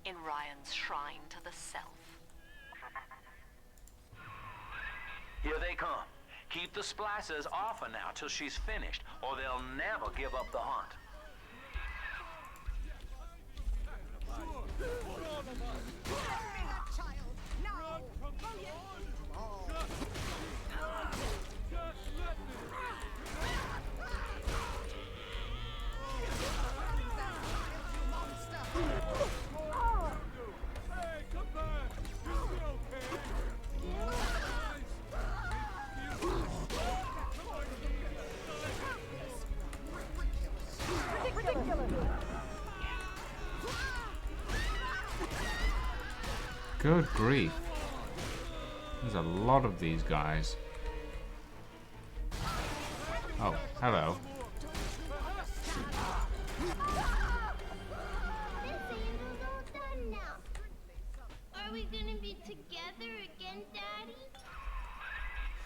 in Ryan's shrine to the self. Here they come. Keep the splicers off her now till she's finished, or they'll never give up the hunt. Good grief. There's a lot of these guys. Oh, hello. Are we gonna be together again, Daddy?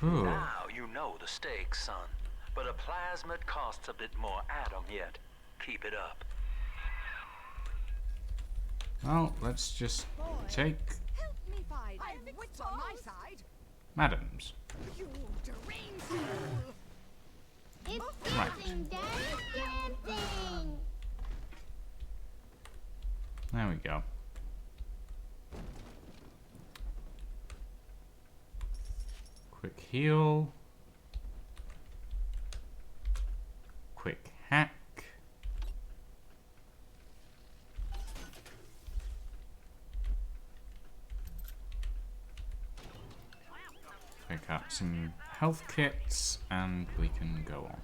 Whew. Now you know the stakes, son. But a plasmid costs a bit more atom yet. Keep it up. Well, let's just take Help me find. I've wits on my side. Madams. You deranged fool. It's Right. dancing, Daddy, dancing. There we go. Quick heal. Quick hack. Pick up some health kits and we can go on.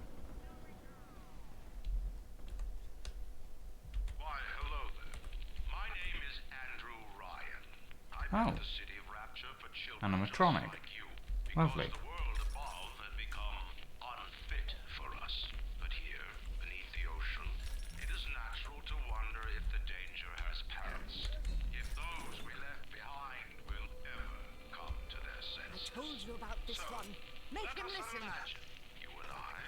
Why, hello there. My name is Andrew Ryan. I Oh. run the city of Rapture for children Animatronic. just like you. Lovely. The world above had become unfit for us. But here, beneath the ocean, it is natural this one. Make him listen. Imagine, you and I,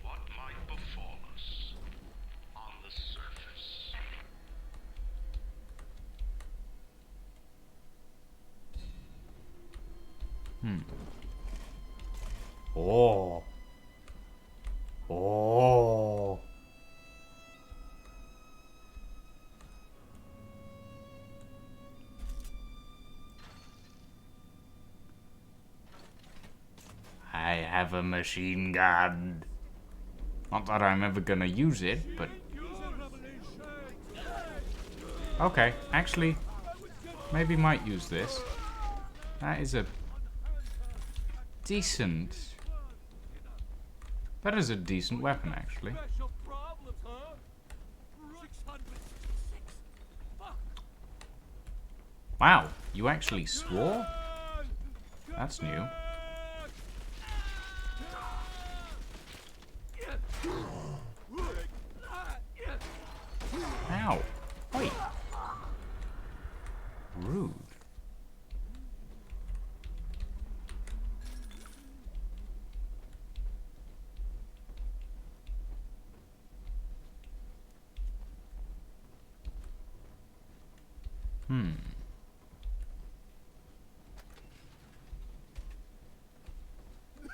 what might befall us on the surface. Oh. Oh. I have a machine gun. Not that I'm ever gonna use it, but... Okay, actually, maybe might use this. That is a decent... That is a decent weapon, actually. Special problems, huh? 666. Fuck. Wow, you actually swore? That's new. Ow. Wait. Rude.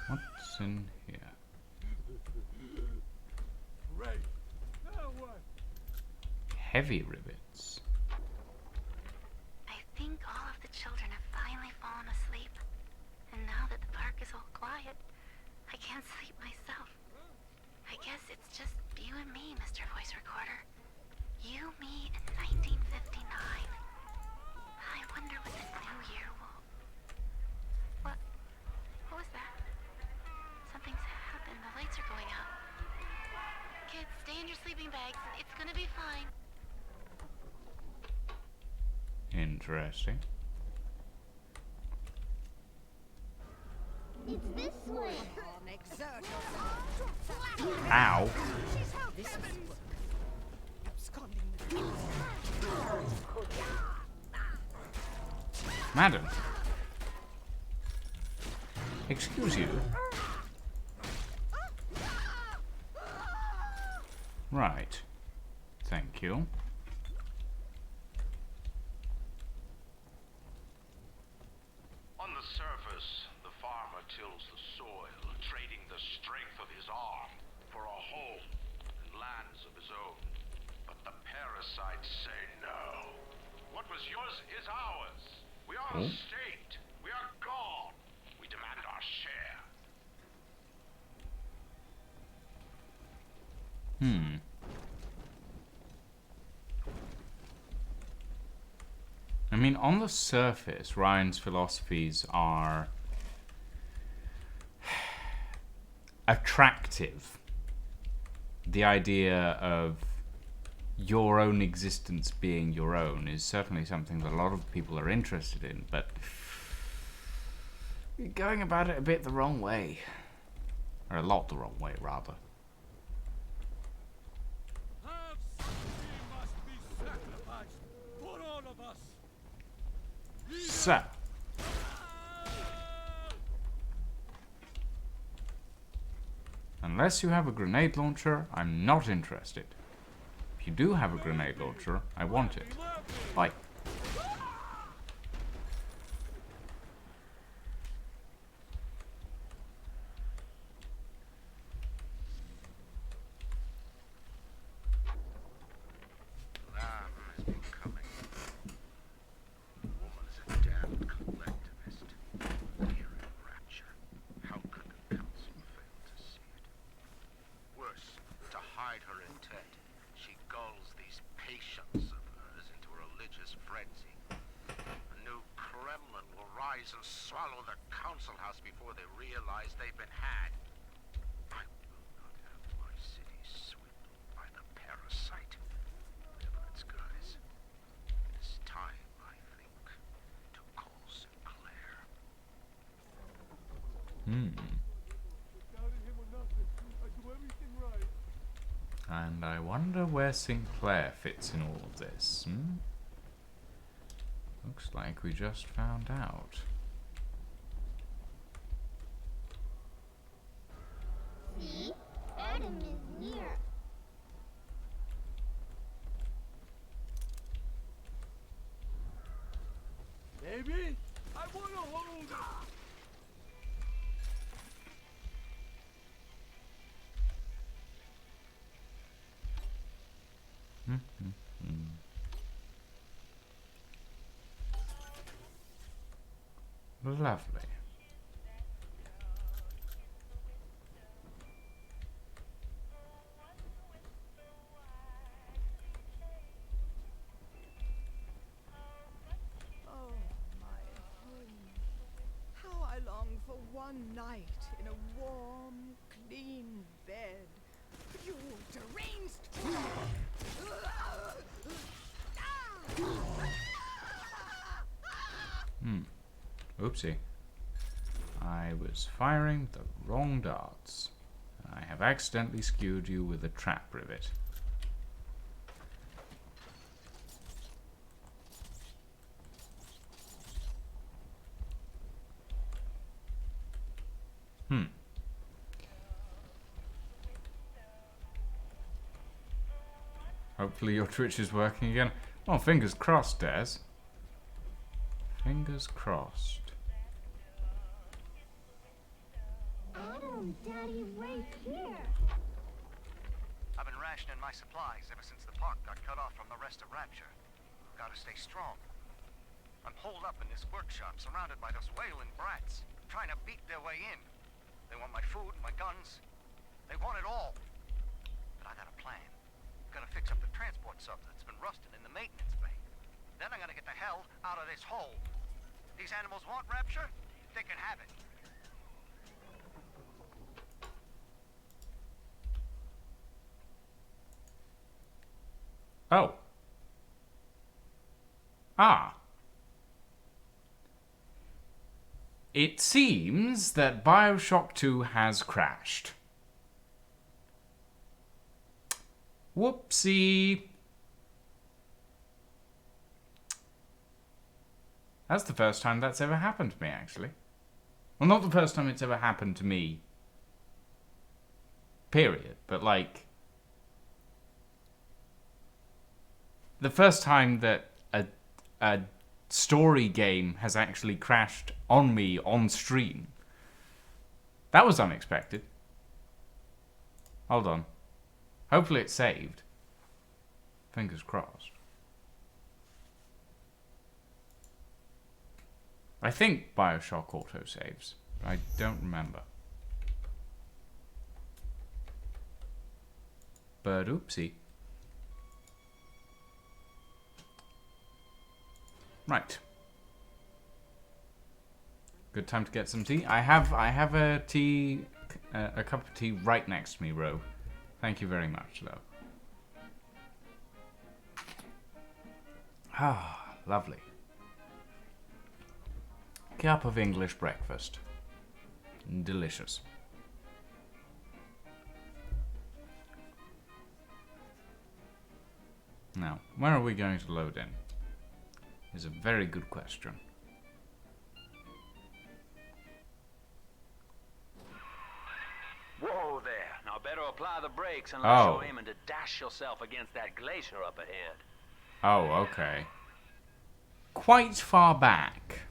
What's in here? Great. Now what? Heavy rivets. I think all of the children have finally fallen asleep. And now that the park is all quiet, I can't sleep myself. I guess it's just you and me, Mr. Voice Recorder. You, me, and 1959. I wonder what the new year will... What was that? Something's happened. The lights are going out. Kids, stay in your sleeping bags. It's gonna be fine. Interesting. It's this way. Ow. Madam. Excuse you. Right. Thank you. On the surface, the farmer tills the soil, trading the strength of his arm for a home and lands of his own. But the parasites say no. What was yours is ours. We are a state. We are God. We demand our share. I mean, on the surface, Ryan's philosophies are attractive. The idea of your own existence being your own is certainly something that a lot of people are interested in, but you're going about it a bit the wrong way. Or a lot the wrong way, rather. Half century must be sacrificed for all of us. So, unless you have a grenade launcher, I'm not interested. If you do have a grenade launcher, I want it. Bye. Lamb has been coming. The woman is a damned collectivist. Here in Rapture, how could the council fail to see it? Worse, to hide her intent, she gulls these patients of hers into a religious frenzy. A new Kremlin will rise and swallow the council house before they realize they've been had. I will not have my city swindled by the parasite. Whatever its guise. It is time, I think, to call Sinclair. Doubting him or nothing, I do everything right. And I wonder where Sinclair fits in all of this, Looks like we just found out. Lovely. Oh, my home. How I long for one night in a warm, clean bed. You deranged Oopsie. I was firing the wrong darts. I have accidentally skewed you with a trap rivet. Hopefully your Twitch is working again. Oh, fingers crossed, Des. Fingers crossed. Daddy, right here. I've been rationing my supplies ever since the park got cut off from the rest of Rapture. Gotta stay strong. I'm holed up in this workshop, surrounded by those wailing brats, trying to beat their way in. They want my food, my guns. They want it all. But I got a plan. Gonna fix up the transport sub that's been rusting in the maintenance bay. Then I'm gonna get the hell out of this hole. These animals want Rapture? They can have it. Oh. Ah. It seems that BioShock 2 has crashed. Whoopsie. That's the first time that's ever happened to me, actually. Well, not the first time it's ever happened to me. Period. But, like, the first time that a story game has actually crashed on me on stream. That was unexpected. Hold on. Hopefully it's saved. Fingers crossed. I think BioShock autosaves, but I don't remember. But oopsie. Right. Good time to get some tea. I have a cup of tea right next to me, Ro. Thank you very much, though. Ah, lovely. Cup of English breakfast. Delicious. Now, where are we going to load in? Is a very good question. Whoa there. Now better apply the brakes unless Oh. you're aiming to dash yourself against that glacier up ahead. Oh, okay. Quite far back.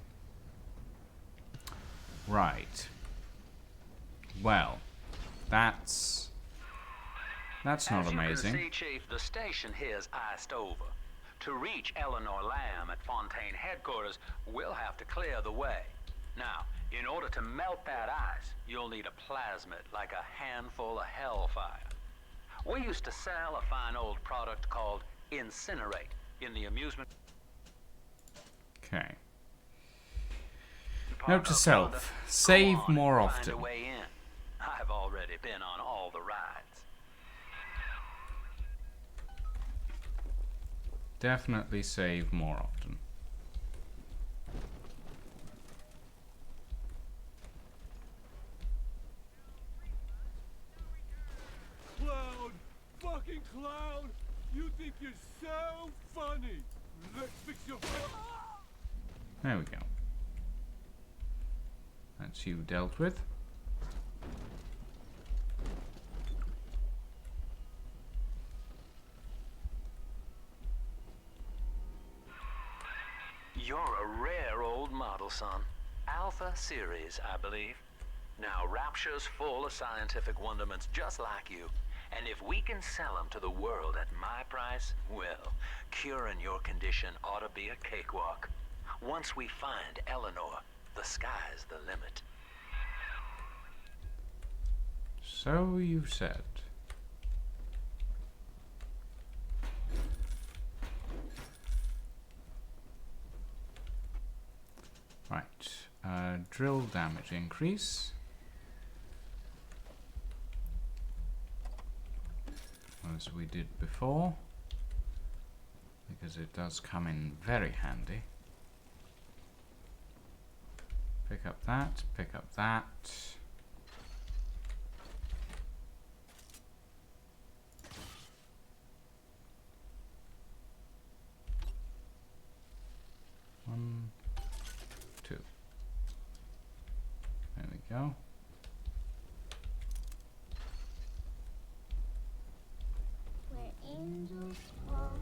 Right. Well, that's not As amazing. You can see, Chief, the station here's iced over. To reach Eleanor Lamb at Fontaine headquarters, we'll have to clear the way. Now, in order to melt that ice, you'll need a plasmid, like a handful of hellfire. We used to sell a fine old product called Incinerate in the amusement... Okay. Note to self. Save more often. Find a way in. I've already been on all the rides. Definitely save more often. Clown! Fucking clown! You think you're so funny! Let's fix your... There we go. That's you dealt with. You're a rare old model, son. Alpha series, I believe. Now, Rapture's full of scientific wonderments just like you, And if we can sell them to the world at my price, well, curing your condition ought to be a cakewalk. Once we find Eleanor, the sky's the limit. So you said. Right, drill damage increase. As we did before, because it does come in very handy. Pick up that, pick up that. One, two. There we go. Where angels fall.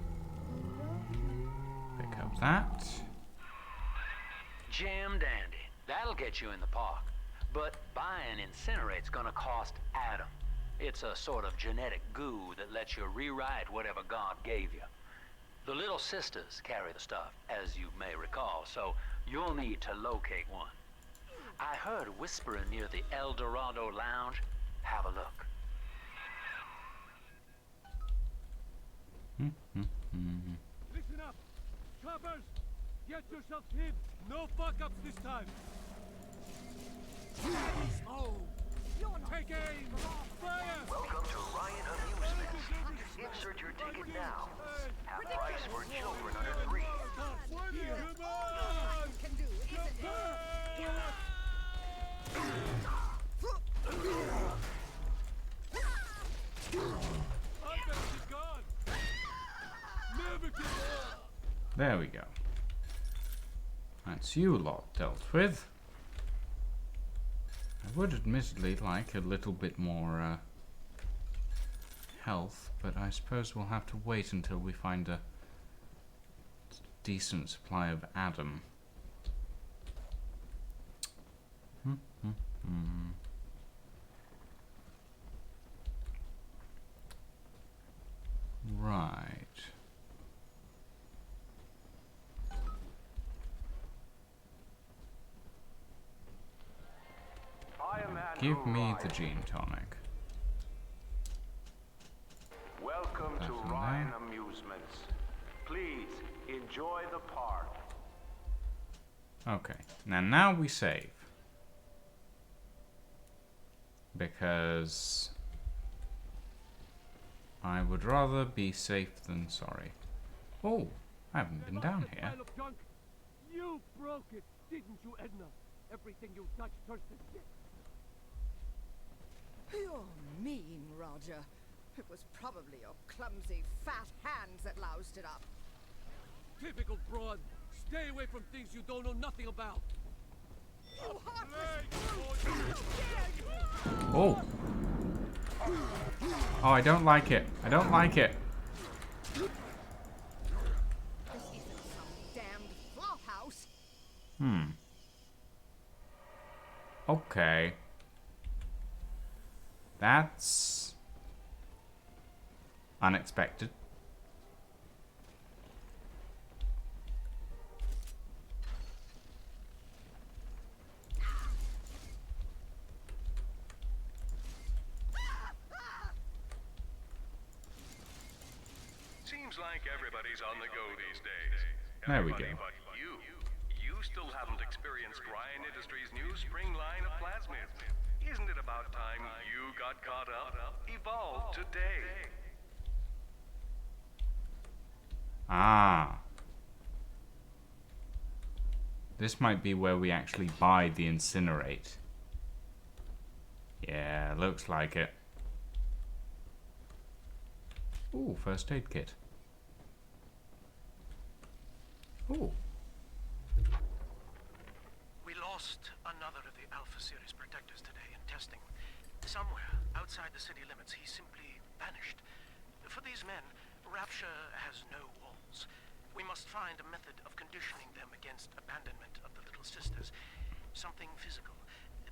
Pick up that. Jam dandy. That'll get you in the park. But buying Incinerate's gonna cost Adam. It's a sort of genetic goo that lets you rewrite whatever God gave you. The little sisters carry the stuff, as you may recall, so you'll need to locate one. I heard whispering near the El Dorado Lounge. Have a look. Listen up! Coppers! Get yourselves hid! No fuck-ups this time! Take aim! Fire! Welcome to Ryan Amusements. Insert your ticket now. Half price for children under 3. Come on! Can do, isn't it? There we go. That's you lot dealt with. I would admittedly like a little bit more health, but I suppose we'll have to wait until we find a decent supply of Adam. Right. Give me the gene tonic. Welcome to Nothing Ryan there. Amusements. Please enjoy the park. Okay, now we save. Because I would rather be safe than sorry. Oh, I haven't been down here. Pile of junk. You broke it, didn't you, Edna? Everything you touch turns to shit. You're mean, Roger. It was probably your clumsy, fat hands that loused it up. Typical broad. Stay away from things you don't know nothing about. You Oh. Oh, I don't like it. I don't like it. This isn't some damned flophouse. Okay. That's unexpected. Seems like everybody's on the go these days. There we go. Everybody but you. You still haven't experienced Ryan Industries' new spring line of plasmids. Isn't it about time you got caught up? Evolved today. Ah. This might be where we actually buy the incinerate. Yeah, looks like it. Ooh, first aid kit. Ooh. We lost another of the Alpha Series protectors today in testing. Somewhere outside the city limits, he simply vanished. For these men, Rapture has no walls. We must find a method of conditioning them against abandonment of the Little Sisters. Something physical,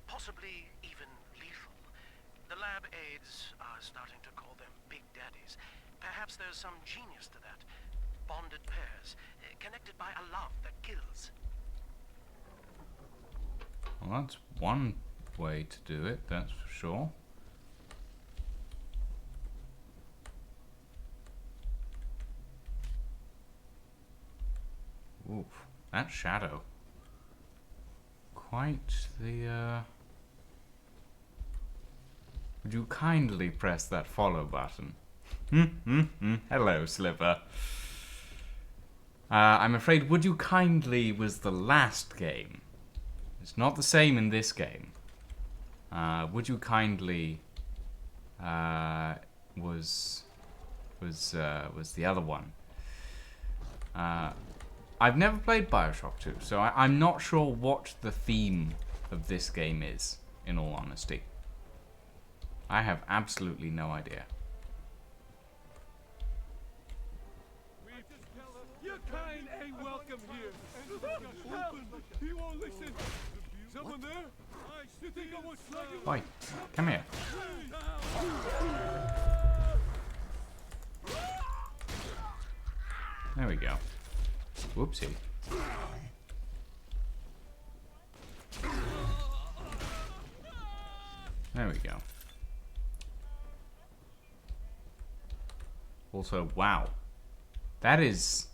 possibly even lethal. The lab aides are starting to call them big daddies. Perhaps there's some genius to that. Bonded pairs, connected by a love that kills. Well, that's one way to do it, that's for sure. Oof, that shadow. Quite the, Would you kindly press that follow button? Hello, Slipper. I'm afraid Would You Kindly was the last game. It's not the same in this game. Would You Kindly was the other one. I've never played BioShock 2, so I'm not sure what the theme of this game is, in all honesty. I have absolutely no idea. Your kind ain't welcome here. He won't listen. Someone there? You think I won't slug you? Oi, come here. There we go. Whoopsie. There we go. Also, wow. That is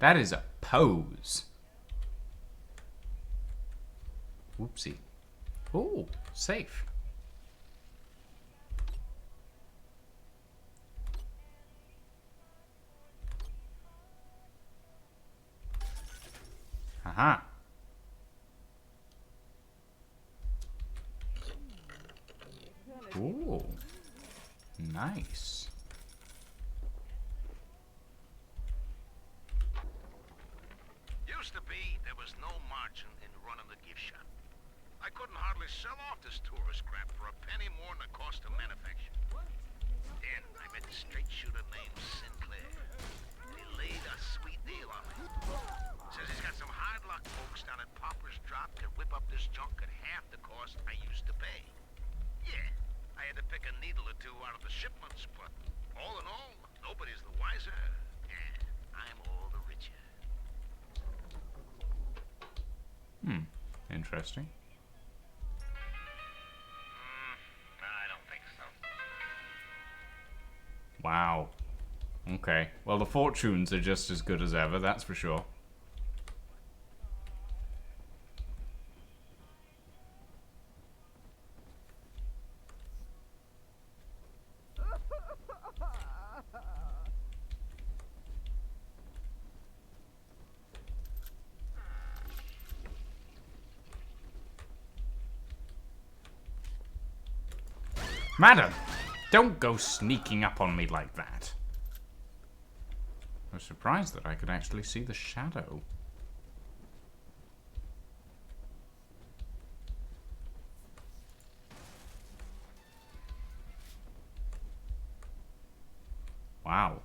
a pose. Whoopsie. Oh, safe. Haha. Ooh. Nice. Used to be there was no margin in running the gift shop. I couldn't hardly sell off this tourist crap for a penny more than the cost of manufacture. Then I met a straight shooter named Sinclair. He laid a sweet deal on me. Says he's got some hard luck folks down at Popper's Drop can whip up this junk at half the cost I used to pay. Yeah, I had to pick a needle or two out of the shipments, but all in all, nobody's the wiser, and I'm all the richer. Interesting. I don't think so. Wow. Okay. Well, the fortunes are just as good as ever, that's for sure. Madam, don't go sneaking up on me like that. I was surprised that I could actually see the shadow. Wow.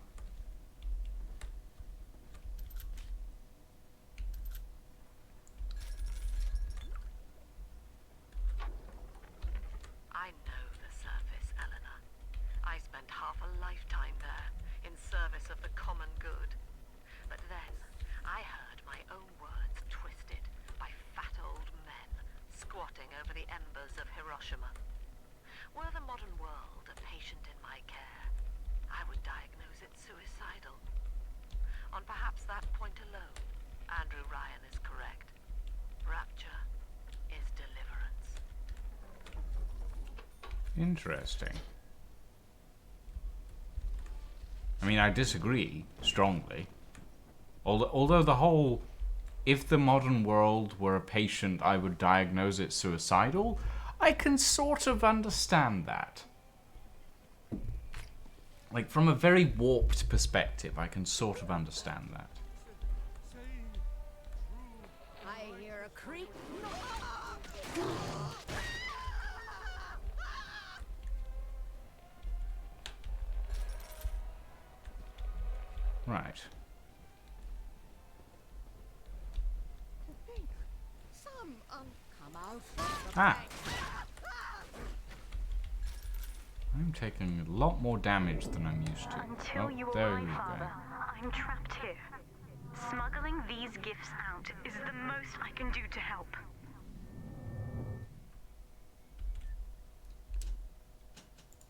I know the surface, Eleanor. I spent half a lifetime there, in service of the common good. But then, I heard my own words twisted by fat old men squatting over the embers of Hiroshima. Were the modern world a patient in my care, I would diagnose it suicidal. On perhaps that point alone, Andrew Ryan is correct. Rapture is deliverance. Interesting. I mean, I disagree strongly. Although the whole, if the modern world were a patient, I would diagnose it suicidal, I can sort of understand that. Like, from a very warped perspective, I can sort of understand that. I hear a creak. Right. To think, some come out from the Ah. bank. I'm taking a lot more damage than I'm used to. Until you there arrive, we go. Father, I'm trapped here. Smuggling these gifts out is the most I can do to help.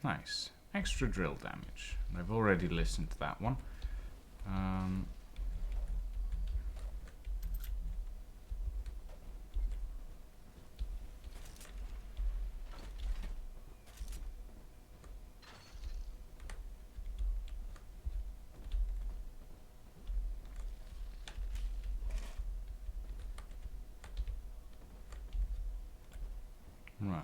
Nice. Extra drill damage. I've already listened to that one. Right.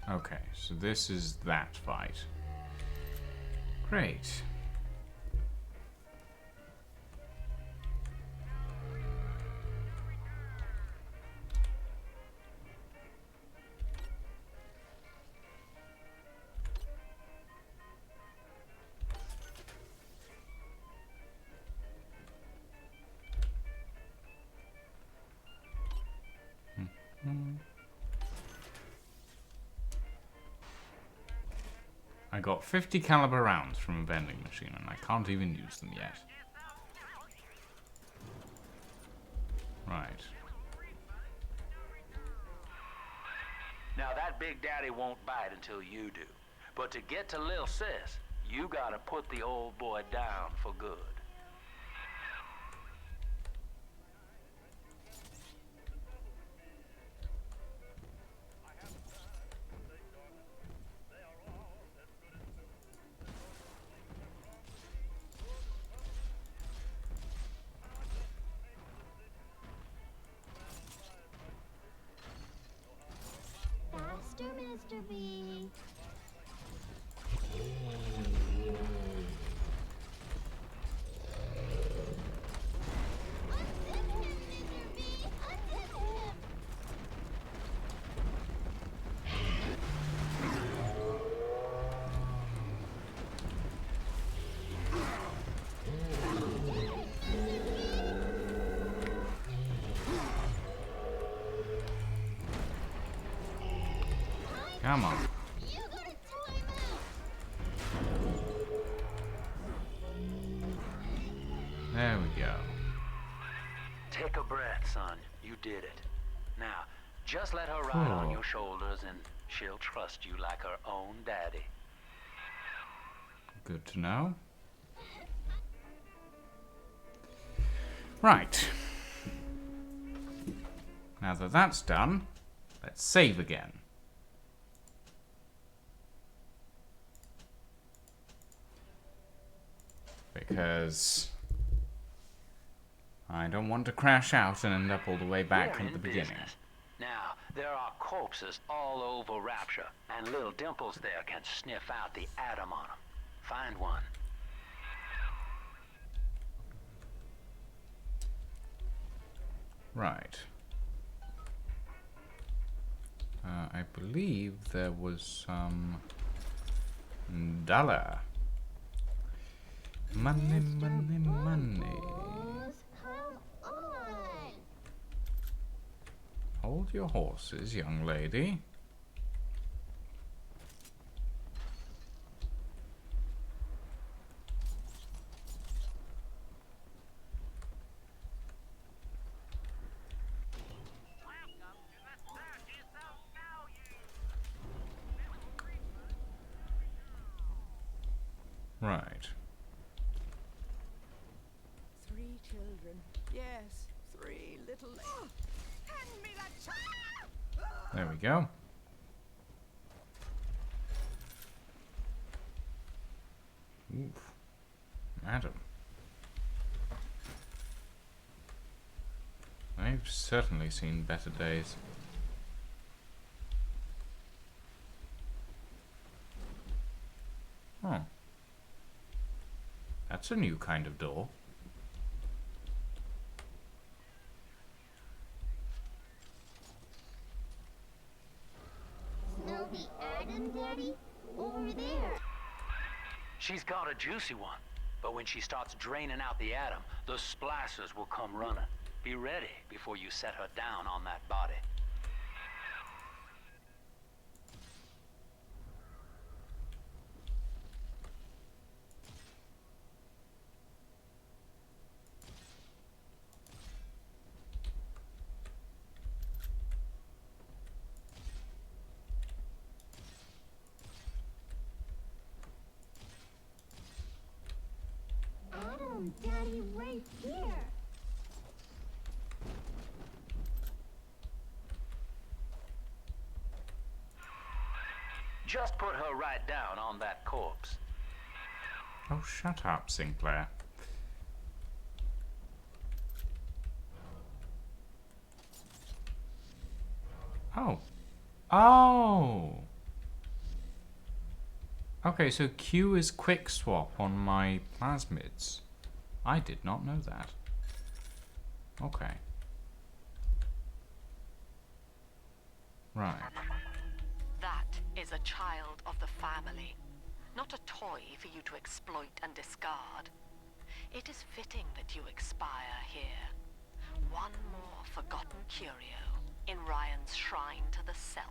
Okay, so this is that fight. Great. I got 50 caliber rounds from a vending machine and I can't even use them yet. Right. Now that Big Daddy won't bite until you do. But to get to Lil Sis, you gotta put the old boy down for good. Faster, Mr. B. Come on. There we go. Take a breath, son. You did it. Now, just let her ride on your shoulders and she'll trust you like her own daddy. Good to know. Right. Now that that's done, let's save again. Because I don't want to crash out and end up all the way back We're at the in beginning. business. Now, there are corpses all over Rapture, and little Dimples there can sniff out the atom on them. Find one. Right. I believe there was some dollar. Money, money, money. Hold your horses, young lady. Right. 3 children. Yes, 3 little. Hand me that child! There we go. Oof. Madam. I've certainly seen better days. Oh. That's a new kind of door. Smell the atom, Daddy? Over there. She's got a juicy one, but when she starts draining out the atom, the splicers will come running. Be ready before you set her down on that body. Daddy right here. Just put her right down on that corpse. Oh, shut up, Sinclair. Oh. Oh! Okay, so Q is quick swap on my plasmids. I did not know that. Okay. Right. That is a child of the family, not a toy for you to exploit and discard. It is fitting that you expire here. One more forgotten curio in Ryan's shrine to the self.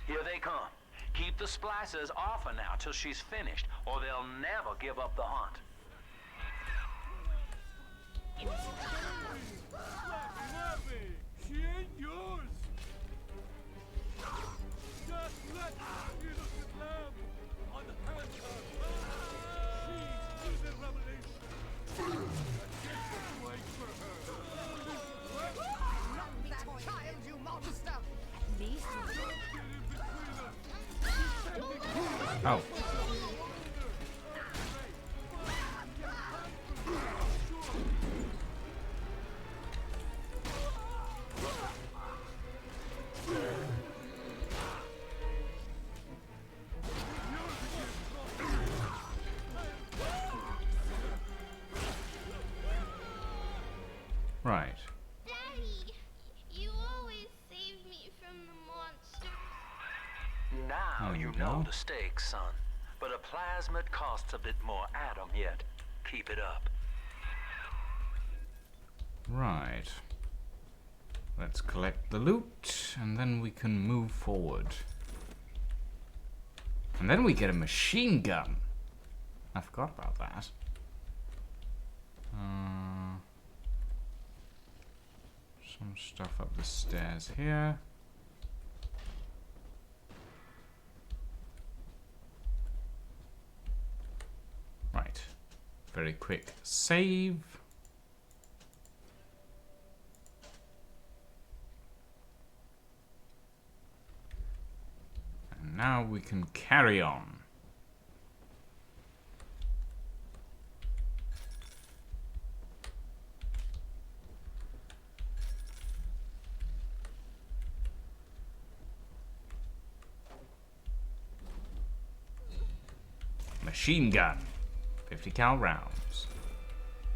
Here they come. Keep the splicers off her now till she's finished, or they'll never give up the hunt. She ain't yours. Just let the innocent lamb unhand her. She is a revelation. Wait for her. Not that child, you monster! At least Oh. Right. Daddy, you always save me from the monsters. Now There you we know go. the stakes, son. But a plasmid costs a bit more atom yet. Keep it up. Right. Let's collect the loot, and then we can move forward. And then we get a machine gun. I forgot about that. Some stuff up the stairs here. Right. Very quick save. And now we can carry on. Machine gun. 50 cal rounds.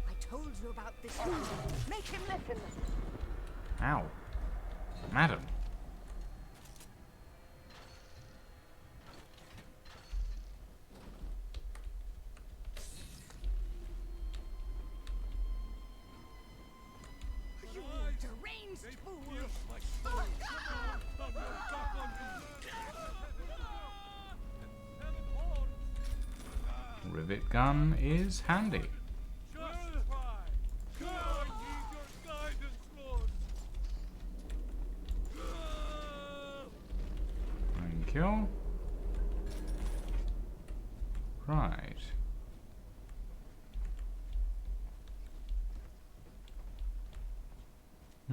I told you about this one. Make him listen. Ow. Madam. You deranged fool! Rivet gun is handy. Thank you. Right. I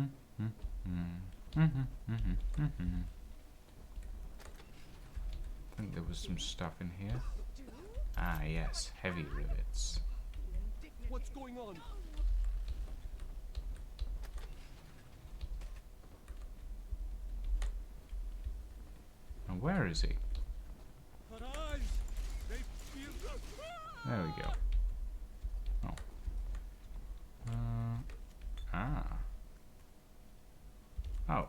think there was some stuff in here. Ah, yes, heavy rivets. What's going on? And where is he? Her eyes, they feel. There we go. Oh. Oh.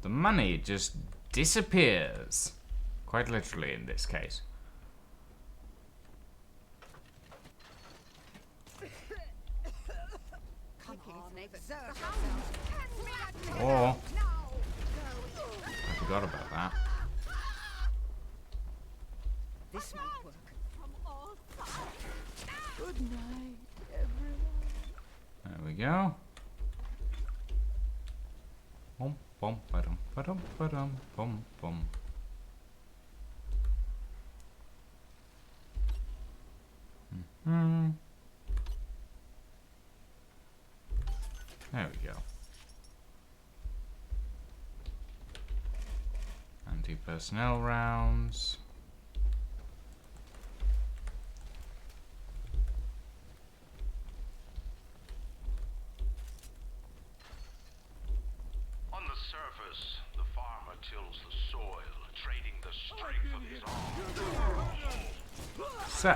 The money just disappears. Quite literally in this case. Or I forgot about that. This might work. Good night, everyone. There we go. Bum bum ba-dum, bum bum. There we go. Anti-personnel rounds. On the surface, the farmer tills the soil, trading the strength of his arm. So.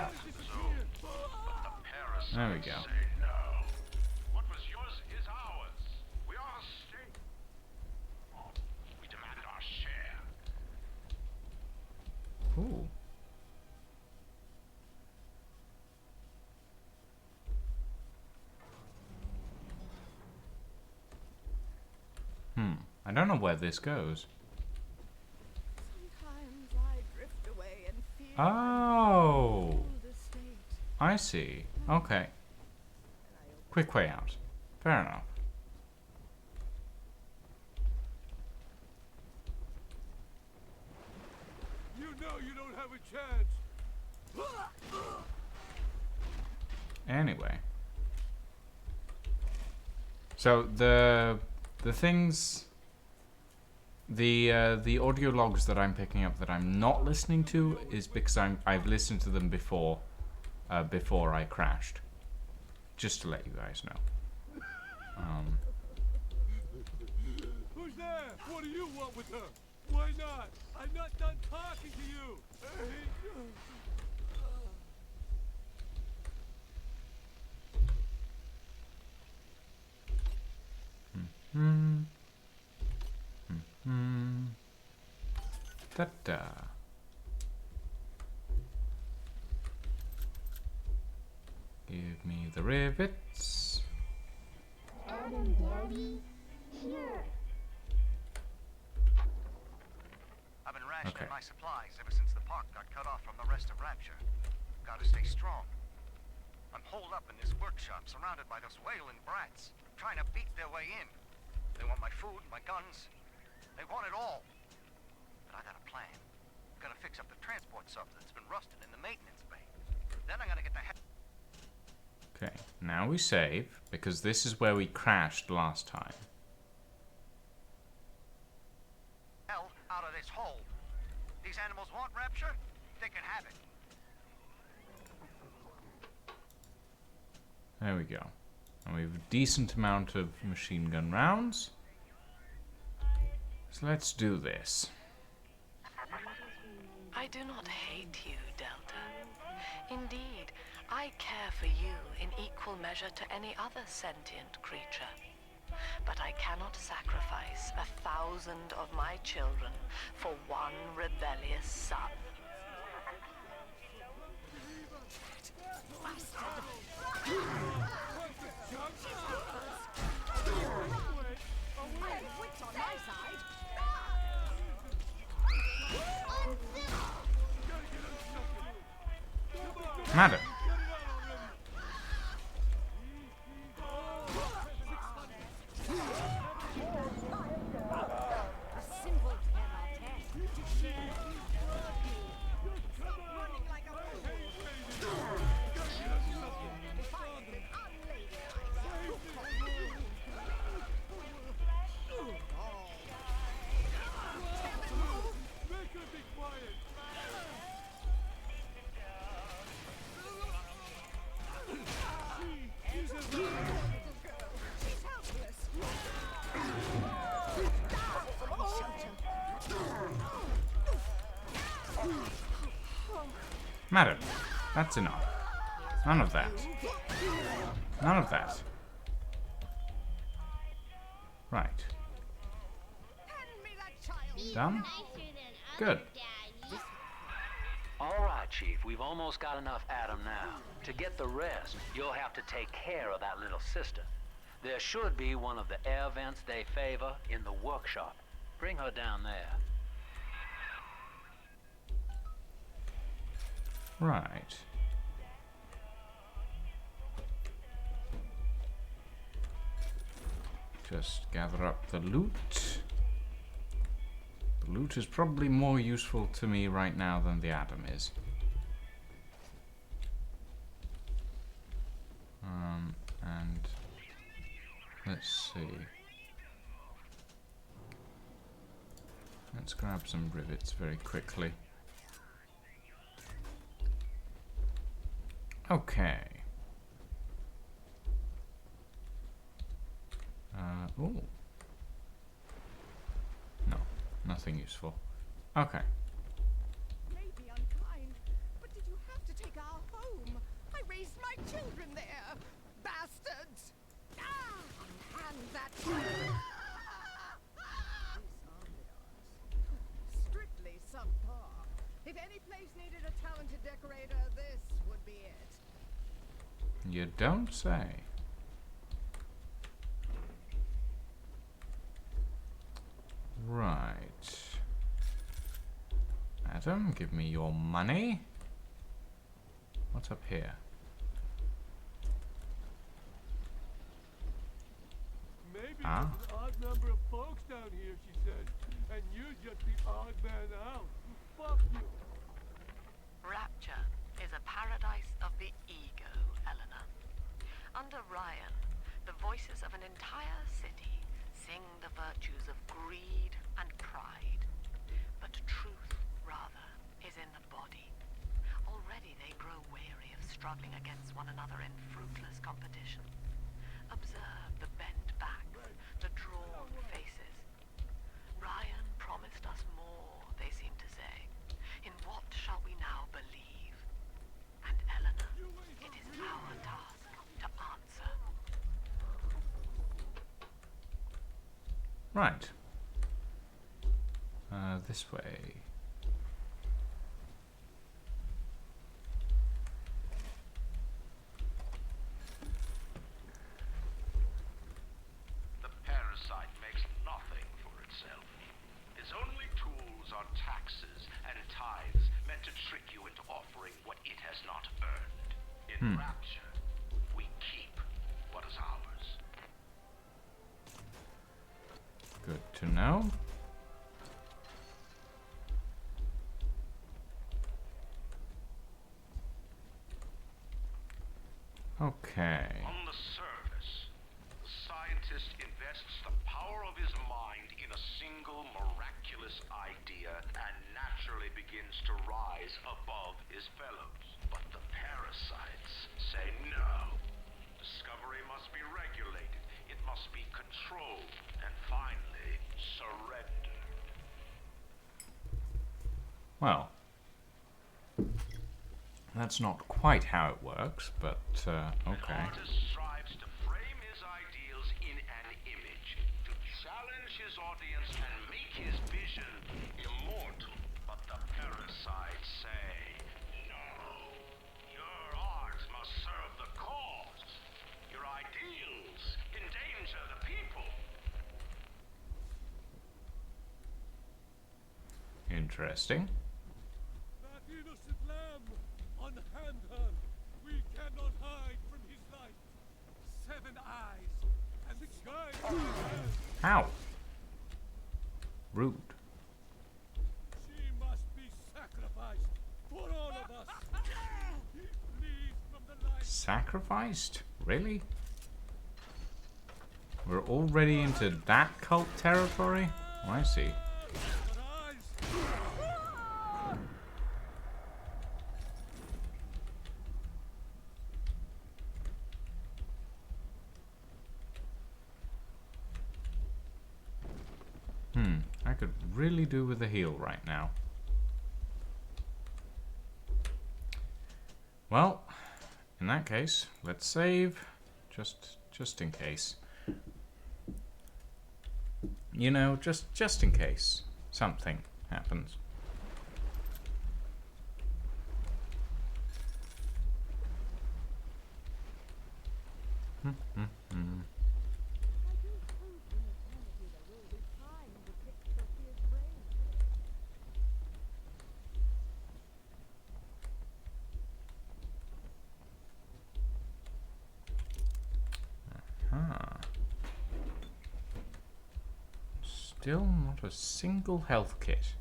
There we go. Say no. What was yours is ours. We are a state. We demand our share. Ooh. I don't know where this goes. Sometimes I drift away and feel Oh, I see. Okay. Quick way out. Fair enough. You know you don't have a chance. Anyway. So the things, the audio logs that I'm picking up that I'm not listening to is because I've listened to them before I crashed. Just to let you guys know. Who's there? What do you want with her? Why not? I'm not done talking to you. Da-da. Give me the rivets. Adam, Daddy, here. I've been rationing my supplies ever since the park got cut off from the rest of Rapture. Gotta stay strong. I'm holed up in this workshop, surrounded by those wailing brats, trying to beat their way in. They want my food, my guns. They want it all. But I got a plan. I'm gonna fix up the transport sub that's been rusted in the maintenance bay. Then I'm gonna get the hell Okay, now we save, because this is where we crashed last time. out of this hole. These animals want Rapture? They can have it. There we go. And we have a decent amount of machine gun rounds. So let's do this. I do not hate you, Delta. Indeed, I care for you in equal measure to any other sentient creature. But I cannot sacrifice 1,000 of my children for one rebellious son. Madam. Madam, that's enough. None of that. None of that. Right. Done? Good. All right, Chief. We've almost got enough Adam now. To get the rest, you'll have to take care of that little sister. There should be one of the air vents they favor in the workshop. Bring her down there. Right. Just gather up the loot. The loot is probably more useful to me right now than the Adam is. And let's see. Let's grab some rivets very quickly. Okay. Ooh. No, nothing useful. Okay. Maybe unkind, but did you have to take our home? I raised my children there. Bastards! Ah! Hand that children! Strictly subpar. If any place needed a talented decorator, this would be it. You don't say. Right. Adam, give me your money. What's up here? Maybe Ah. there's an odd number of folks down here, she said. And you're just the odd man out. Fuck you. Rapture is a paradise of the ego, Eleanor. Under Ryan, the voices of an entire city sing the virtues of greed and pride. But truth, rather, is in the body. Already they grow weary of struggling against one another in fruitless competition. Observe the bent backs, the drawn faces. Ryan promised us more, they seem to say. In what shall we now believe? And Eleanor, it is our task to answer. Right. This way. The parasite makes nothing for itself. Its only tools are taxes and tithes meant to trick you into offering what it has not earned. In Rapture, we keep what is ours. Good to know. Okay. On the surface, the scientist invests the power of his mind in a single miraculous idea and naturally begins to rise above his fellows. But the parasites say no. Discovery must be regulated. It must be controlled. And finally, surrendered. Well, that's not quite how it works, but okay. An artist strives to frame his ideals in an image, to challenge his audience and make his vision immortal. But the parasites say, no. Your art must serve the cause. Your ideals endanger the people. Interesting. That innocent lamb! Unhand her! We cannot hide from his light! 7 eyes! And the guide in his hand! How? Rude. She must be sacrificed for all of us! Please, from the light! Sacrificed? Really? We're already into that cult territory? Oh, I see. I could really do with a heal right now. Well, in that case, let's save, just in case. You know, just in case something happens. Still not a single health kit.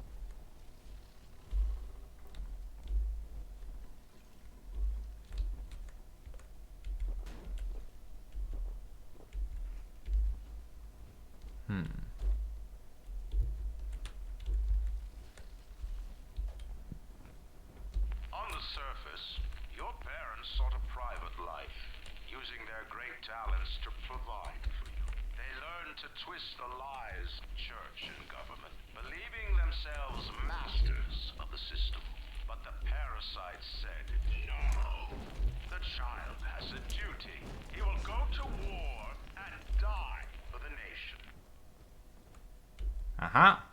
Aha.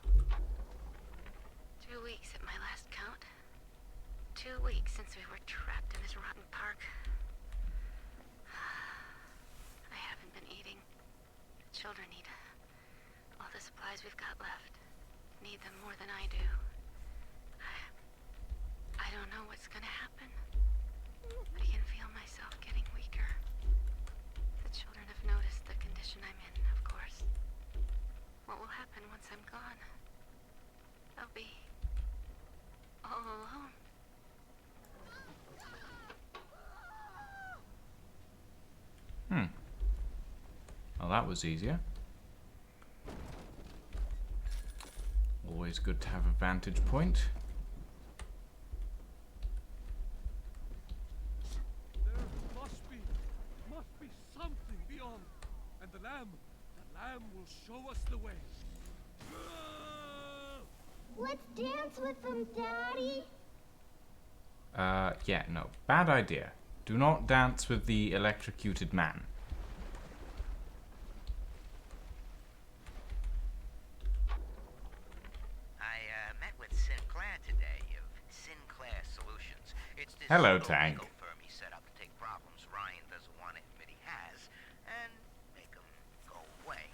2 weeks at my last count. 2 weeks since we were trapped in this rotten park. I haven't been eating. The children need all the supplies we've got left. Need them more than I do. I don't know what's gonna happen. I can feel myself getting weaker. The children have noticed the condition I'm in, of course. What will happen once I'm gone? I'll be all alone. Well, that was easier. Always good to have a vantage point. There must be something beyond. And the lamb will show us the way. Let's dance with them, Daddy. Yeah, no. Bad idea. Do not dance with the electrocuted man. I met with Sinclair today of Sinclair Solutions. It's this Hello, little Tank. legal firm he set up to take problems Ryan doesn't want to admit he has and make them go away.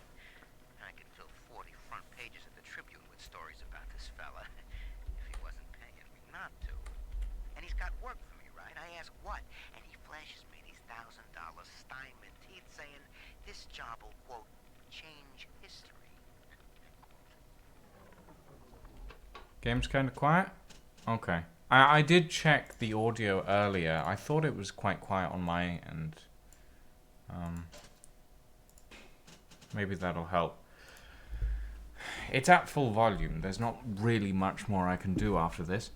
I could fill 40 front pages of the Tribune with stories about this fella if he wasn't paying me not to. And he's got work for me, right? I ask what? And he flashes me these $1,000 Steinman teeth saying this job will, quote, change history. Game's kind of quiet? Okay. I did check the audio earlier. I thought it was quite quiet on my end. Maybe that'll help. It's at full volume. There's not really much more I can do after this.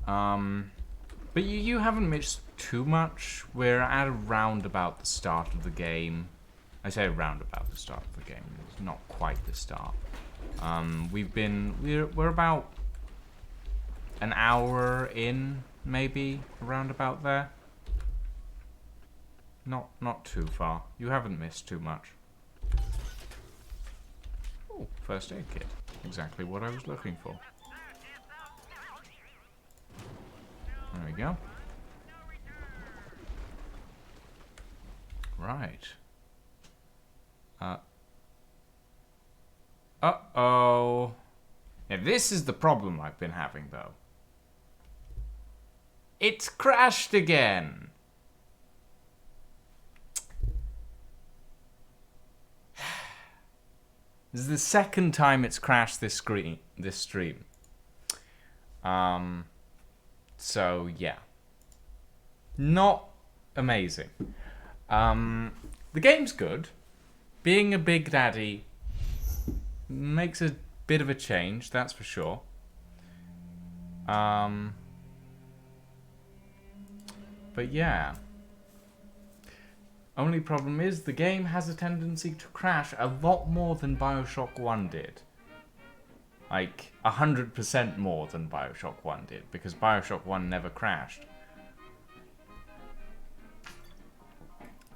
But you haven't missed too much. We're at around about the start of the game. I say around about the start of the game. It's not quite the start. We're about an hour in, maybe, around about there. Not too far. You haven't missed too much. Oh, first aid kit. Exactly what I was looking for. There we go. Right. Uh-oh. Now this is the problem I've been having, though. It's crashed again. This is the second time it's crashed this stream. So yeah. Not amazing. The game's good. Being a Big Daddy makes a bit of a change, that's for sure. But yeah. Only problem is the game has a tendency to crash a lot more than BioShock 1 did. Like 100% more than BioShock 1 did, because BioShock 1 never crashed.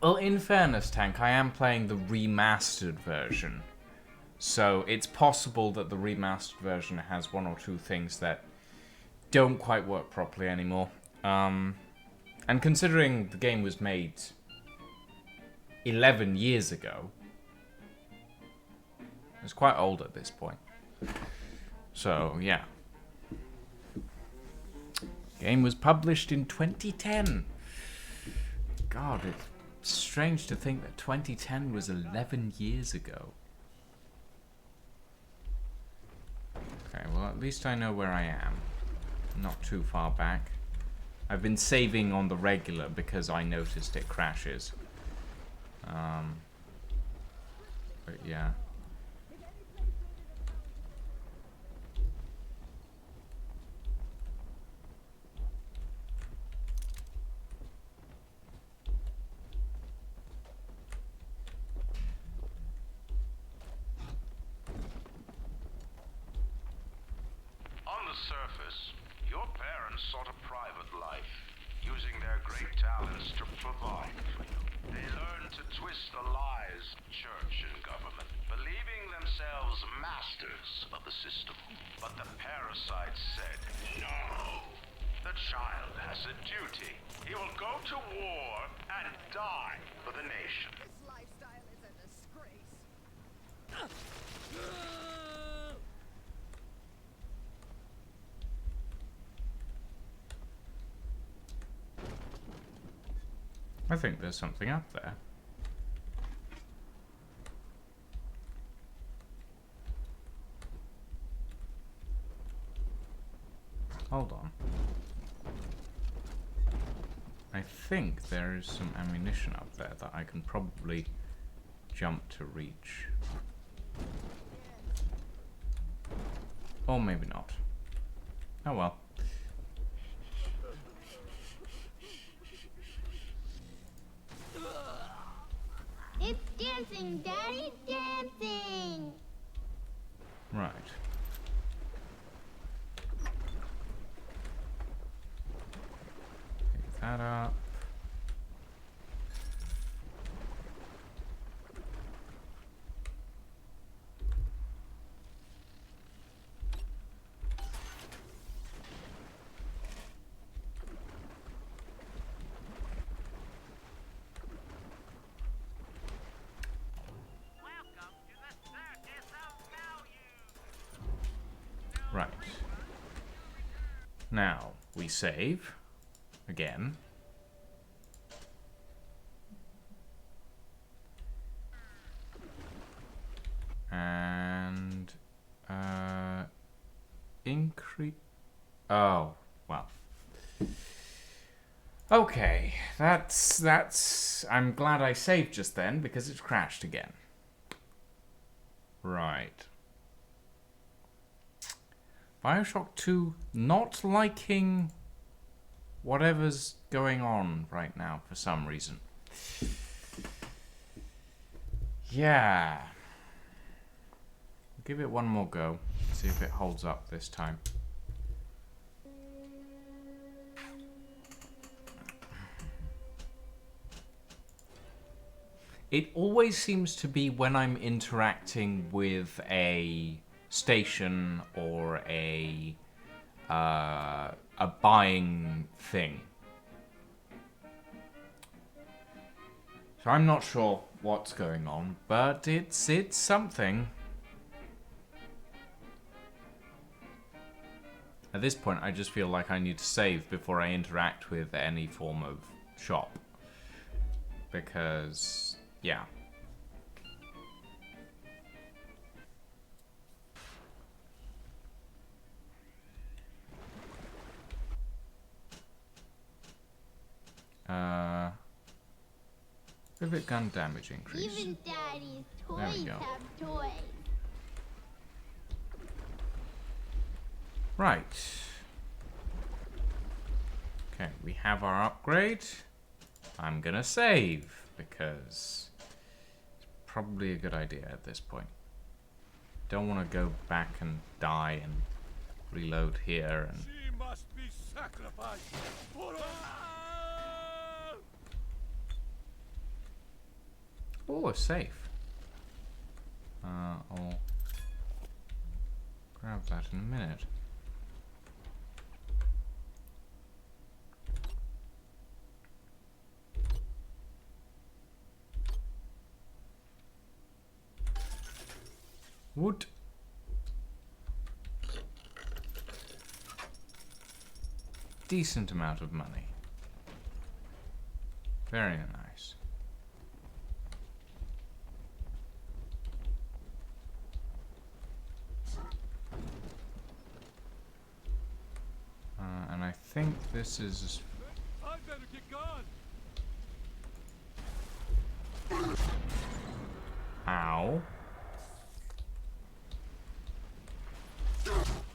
Well, in fairness, Tank, I am playing the remastered version. So it's possible that the remastered version has one or two things that don't quite work properly anymore. And considering the game was made 11 years ago, it's quite old at this point. So, yeah. Game was published in 2010. God, it's strange to think that 2010 was 11 years ago. Okay, well, at least I know where I am. Not too far back. I've been saving on the regular because I noticed it crashes. But yeah. On the surface, your parents sought a private life, using their great talents to provide for you. They learn to twist the lies of church and government, believing themselves masters of the system. But the parasite said, no. The child has a duty. He will go to war and die for the nation. This lifestyle is a disgrace. I think there's something up there. Hold on. I think there is some ammunition up there that I can probably jump to reach. Or maybe not. Oh well. It's dancing, Daddy, dancing! Right. Pick that up. Right. Now, we save. Again. And... increase... Oh, well. Okay, that's... I'm glad I saved just then, because it's crashed again. Right. BioShock 2 not liking whatever's going on right now for some reason. Yeah. Give it one more go. See if it holds up this time. It always seems to be when I'm interacting with a station or a buying thing. So I'm not sure what's going on, but it's something. At this point, I just feel like I need to save before I interact with any form of shop. Because, yeah. Pivot gun damage increase. Even Daddy's There we toys go. have toys. Right. Okay, we have our upgrade. I'm gonna save because it's probably a good idea at this point. Don't want to go back and die and reload here and She must be sacrificed for us. oh, a safe. I'll grab that in a minute. Wood. Decent amount of money. Very nice. And I think this is... I better get gone. Ow.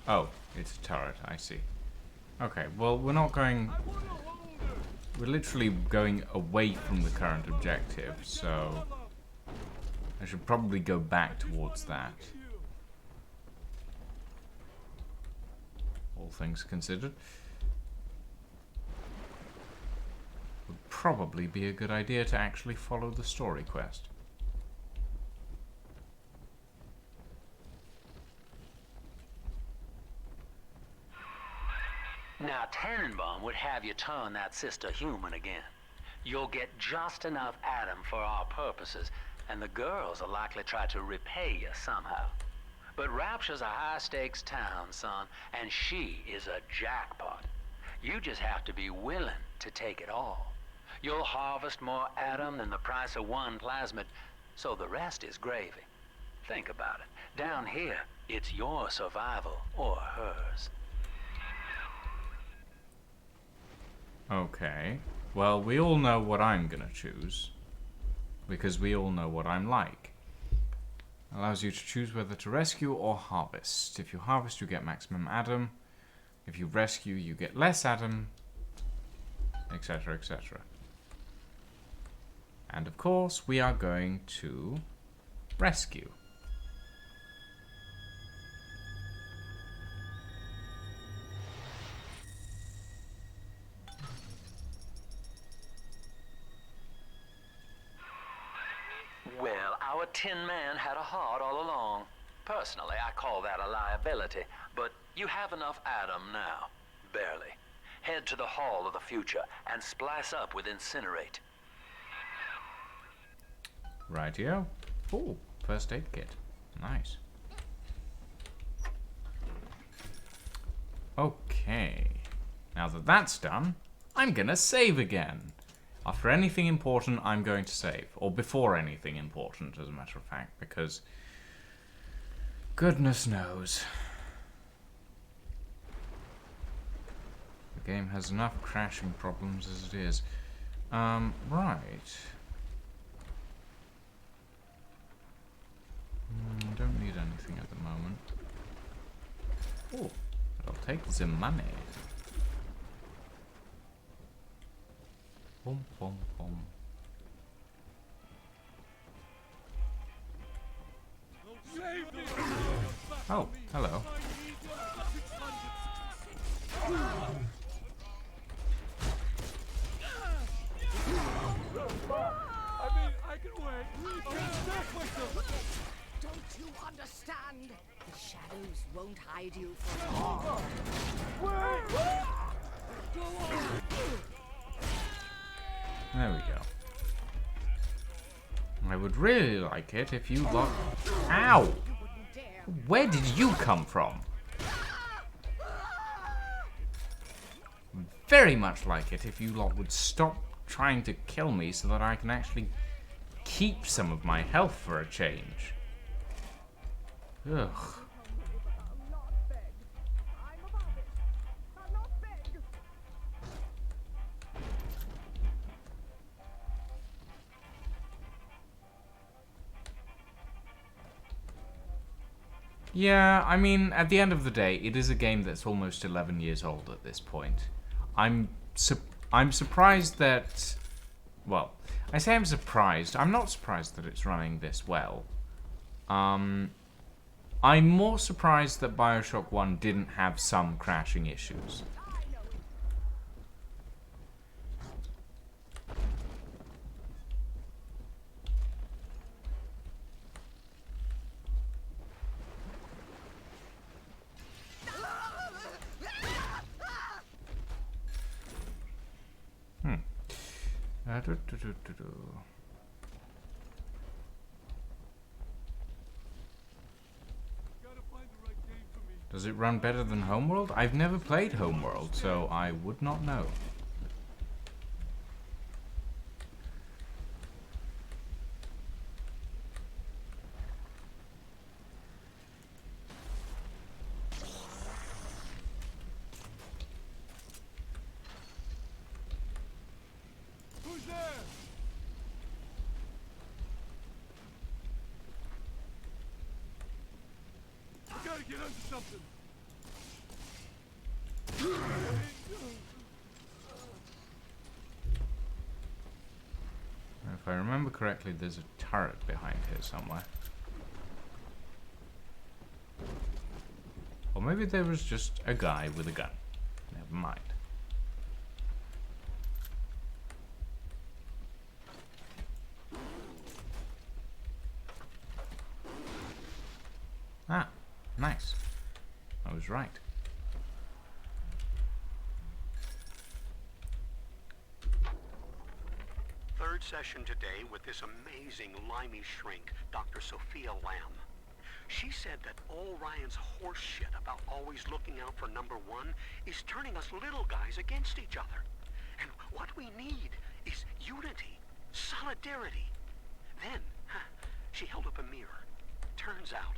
Oh, it's a turret, I see. Okay, well, we're not going... We're literally going away from the current objective, so... I should probably go back towards that. All things considered. Would probably be a good idea to actually follow the story quest. Now, Tannenbaum would have you turn that sister human again. You'll get just enough Adam for our purposes, and the girls will likely try to repay you somehow. But Rapture's a high-stakes town, son, and she is a jackpot. You just have to be willing to take it all. You'll harvest more Adam than the price of one plasmid, so the rest is gravy. Think about it. Down here, it's your survival or hers. Okay. Well, we all know what I'm gonna choose, because we all know what I'm like. Allows you to choose whether to rescue or harvest. If you harvest, you get maximum Adam. If you rescue, you get less Adam, etc., etc. And of course, we are going to rescue. Well, our Tin Man had a heart all along. Personally, I call that a liability, but you have enough Adam now. Barely. Head to the Hall of the Future and splice up with Incinerate. Rightio. Oh, first aid kit. Nice. Okay. Now that that's done, I'm gonna save again. After anything important, I'm going to save. Or before anything important, as a matter of fact, because goodness knows. The game has enough crashing problems as it is. Right. I don't need anything at the moment. Oh, but I'll take the money. Boom, boom, boom. Oh, hello. I mean, I can wait. I can stack myself. Don't you understand? The shadows won't hide you for long. Wait! Go on! There we go. I would really like it if you lot... Ow! Where did you come from? Very much like it if you lot would stop trying to kill me so that I can actually keep some of my health for a change. Ugh. Yeah, I mean, at the end of the day, it is a game that's almost 11 years old at this point. I'm surprised that... Well, I say I'm surprised. I'm not surprised that it's running this well. I'm more surprised that BioShock 1 didn't have some crashing issues. Does it run better than Homeworld? I've never played Homeworld, so I would not know. Who's there? I gotta get under something. If I remember correctly, there's a turret behind here somewhere. Or maybe there was just a guy with a gun. Never mind. Nice. I was right. Third session today with this amazing limey shrink, Dr. Sophia Lamb. She said that all Ryan's horse shit about always looking out for number one is turning us little guys against each other. And what we need is unity, solidarity. Then, she held up a mirror. Turns out,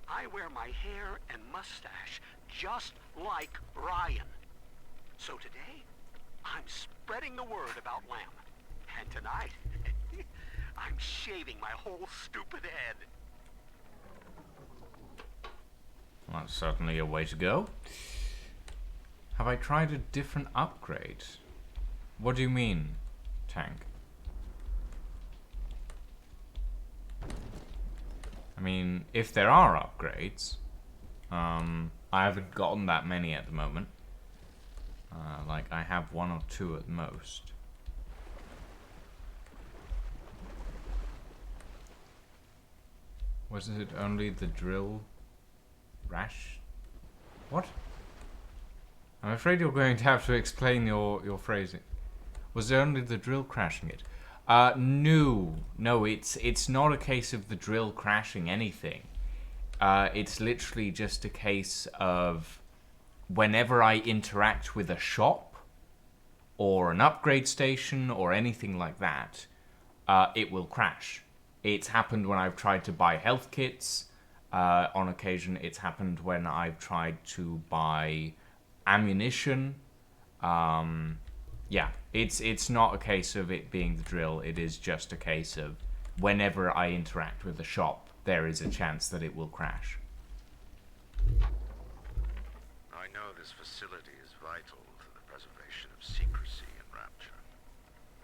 I wear my hair and mustache just like Ryan. So today, I'm spreading the word about Lamb. And tonight, I'm shaving my whole stupid head. Well, that's certainly a way to go. Have I tried a different upgrade? What do you mean, Tank? I mean, if there are upgrades, I haven't gotten that many at the moment. Like, I have 1 or 2 at most. Was it only the drill rash? What? I'm afraid you're going to have to explain your phrasing. Was it only the drill crashing it? No, it's not a case of the drill crashing anything. It's literally just a case of whenever I interact with a shop or an upgrade station or anything like that, it will crash. It's happened when I've tried to buy health kits. On occasion, it's happened when I've tried to buy ammunition. Yeah, it's not a case of it being the drill. It is just a case of whenever I interact with a shop, there is a chance that it will crash. I know this facility is vital for the preservation of secrecy in Rapture,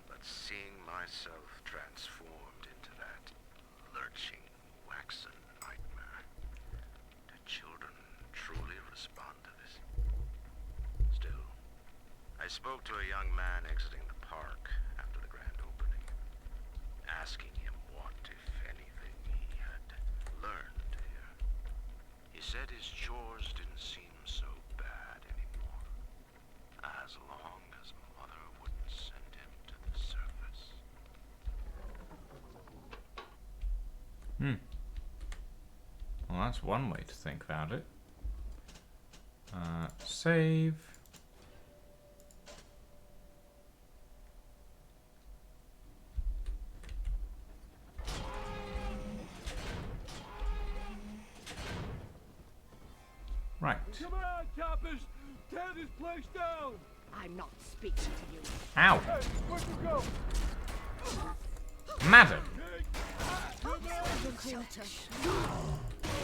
but seeing myself transformed into that lurching, waxen nightmare, do children truly respond to this? Still, I spoke to a young man exiting the park after the grand opening, asking him what, if anything, he had learned here. He said his chores didn't seem so bad anymore, as long as Mother wouldn't send him to the surface. Well, that's one way to think about it. Save. Right. Come on, coppers! Tear this place down! I'm not speaking to you. Ow! Hey, where'd you go? Madam!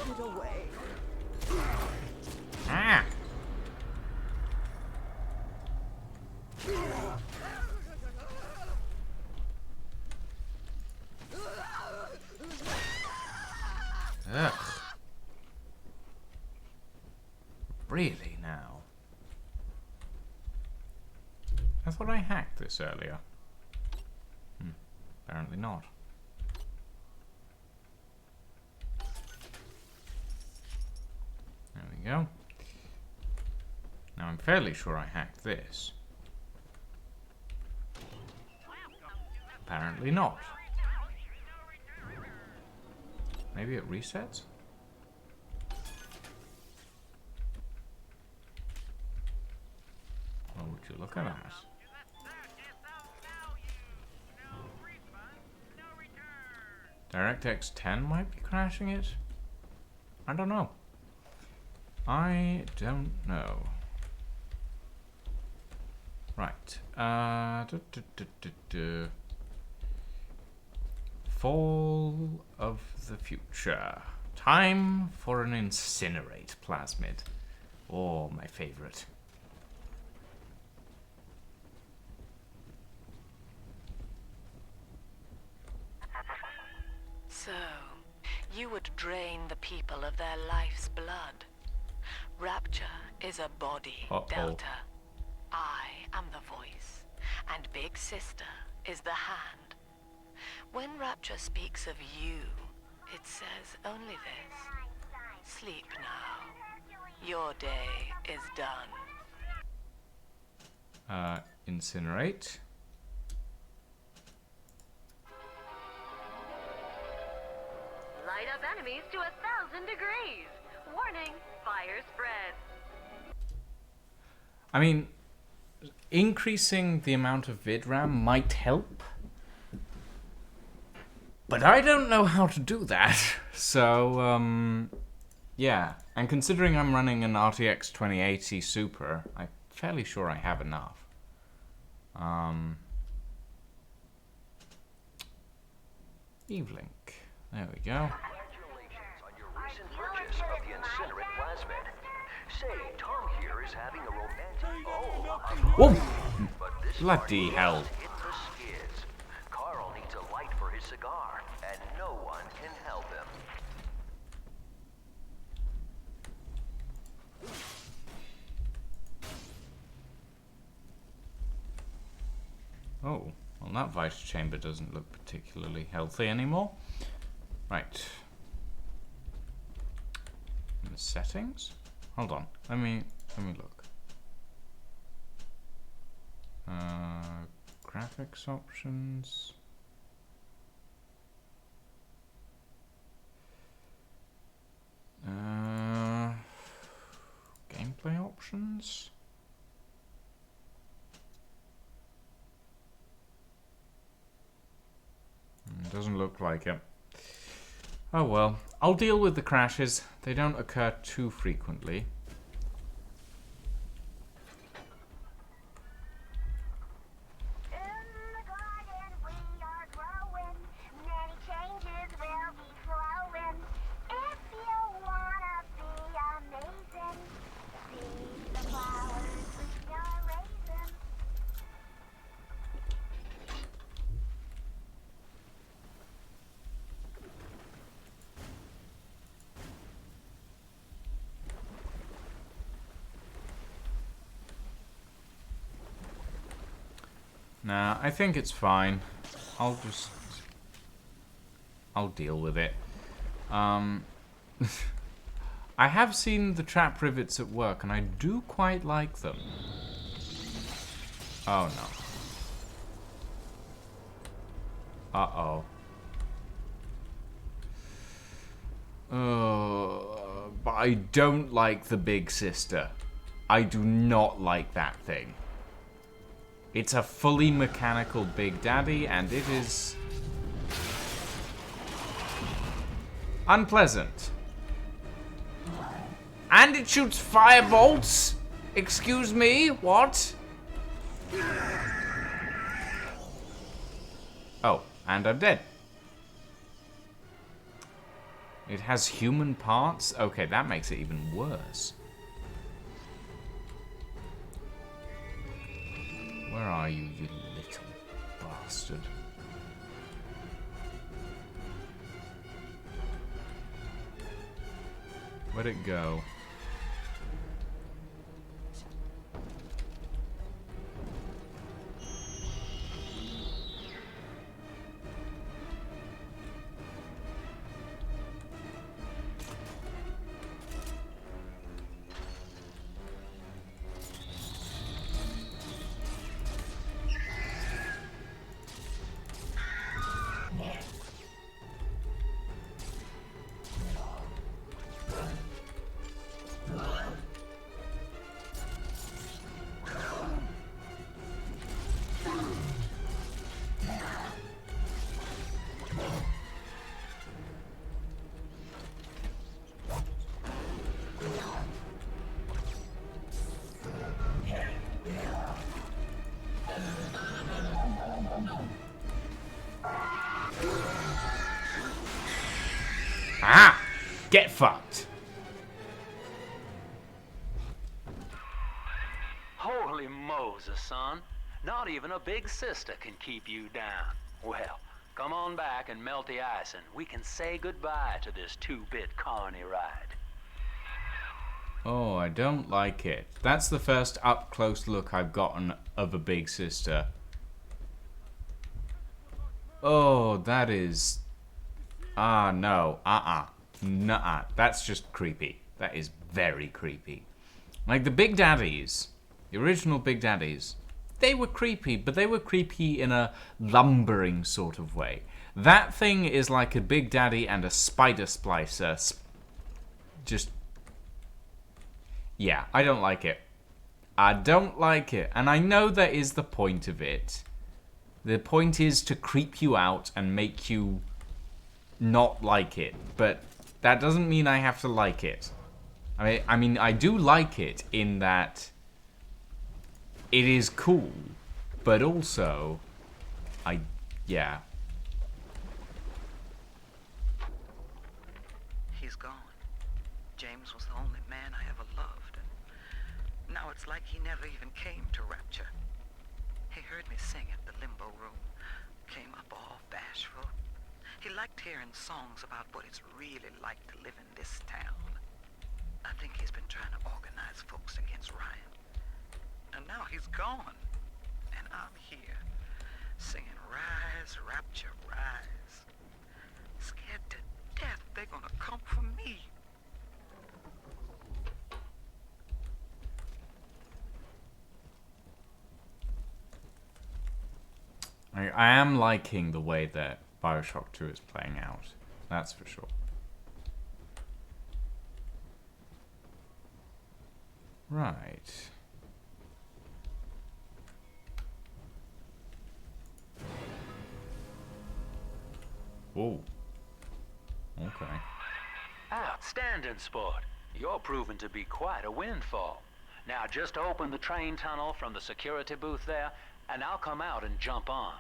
Get away. Ah! Ugh. Really now? I thought I hacked this earlier. Apparently not. There we go. Now I'm fairly sure I hacked this. Apparently not. Maybe it resets? Oh, would you look at that? DirectX 10 might be crashing it? I don't know. I don't know. Right. Fall of the future. Time for an incinerate plasmid. Oh, my favorite. So, you would drain the people of their life's blood. Rapture is a body, Delta. I am the voice, and Big Sister is the hand. When Rapture speaks of you, it says only this. Sleep now. Your day is done. Incinerate. Light up enemies to 1,000 degrees. Warning, fire spread. I mean, increasing the amount of VidRAM might help, but I don't know how to do that. So, yeah. And considering I'm running an RTX 2080 Super, I'm fairly sure I have enough. Evelink. There we go. Congratulations on your recent purchase of the Incinerate plasmid. Say, Tom here is having a romantic... Whoa! Bloody hell. Hit the skids. Carl needs a light for his cigar, and no one can help him. Oh, well, that vital chamber doesn't look particularly healthy anymore. Right. In the settings? Hold on. Let me look. Graphics options. Gameplay options. Doesn't look like it. Oh well. I'll deal with the crashes. They don't occur too frequently. Nah, I think it's fine. I'll deal with it. I have seen the trap rivets at work, and I do quite like them. Oh no. Uh-oh. But I don't like the big sister. I do not like that thing. It's a fully mechanical Big Daddy, and it is unpleasant. And it shoots firebolts? Excuse me? What? Oh, and I'm dead. It has human parts? Okay, that makes it even worse. Where are you, you little bastard? Where'd it go? Ah! Get fucked! Holy Moses, son. Not even a big sister can keep you down. Well, come on back and melt the ice and we can say goodbye to this 2-bit carny ride. Oh, I don't like it. That's the first up-close look I've gotten of a big sister. Oh, that is... Ah, no. Nuh-uh. That's just creepy. That is very creepy. Like the Big Daddies, the original Big Daddies, they were creepy, but they were creepy in a lumbering sort of way. That thing is like a Big Daddy and a spider splicer. Just... yeah, I don't like it. I don't like it. And I know that is the point of it. The point is to creep you out and make you not like it. But that doesn't mean I have to like it. I mean, I do like it in that it is cool, but also, yeah. He's gone. James was the only man I ever loved, and now it's like he never even came to Rapture. He heard me sing at the limbo room, came up all bashful. He liked hearing songs about what it's really like to live in this town. I think he's been trying to organize folks against Ryan. And now he's gone. And I'm here, singing Rise, Rapture, Rise. Scared to death they're gonna come for me. I am liking the way that BioShock 2 is playing out. That's for sure. Right. Whoa. Okay. Outstanding, sport. You're proving to be quite a windfall. Now just open the train tunnel from the security booth there, and I'll come out and jump on.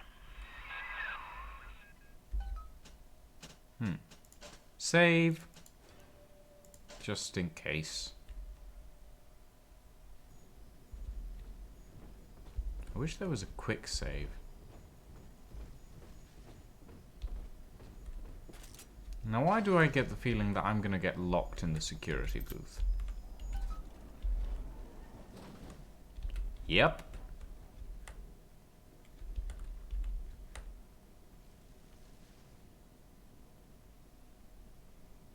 Save. Just in case. I wish there was a quick save. Now, why do I get the feeling that I'm gonna get locked in the security booth? Yep.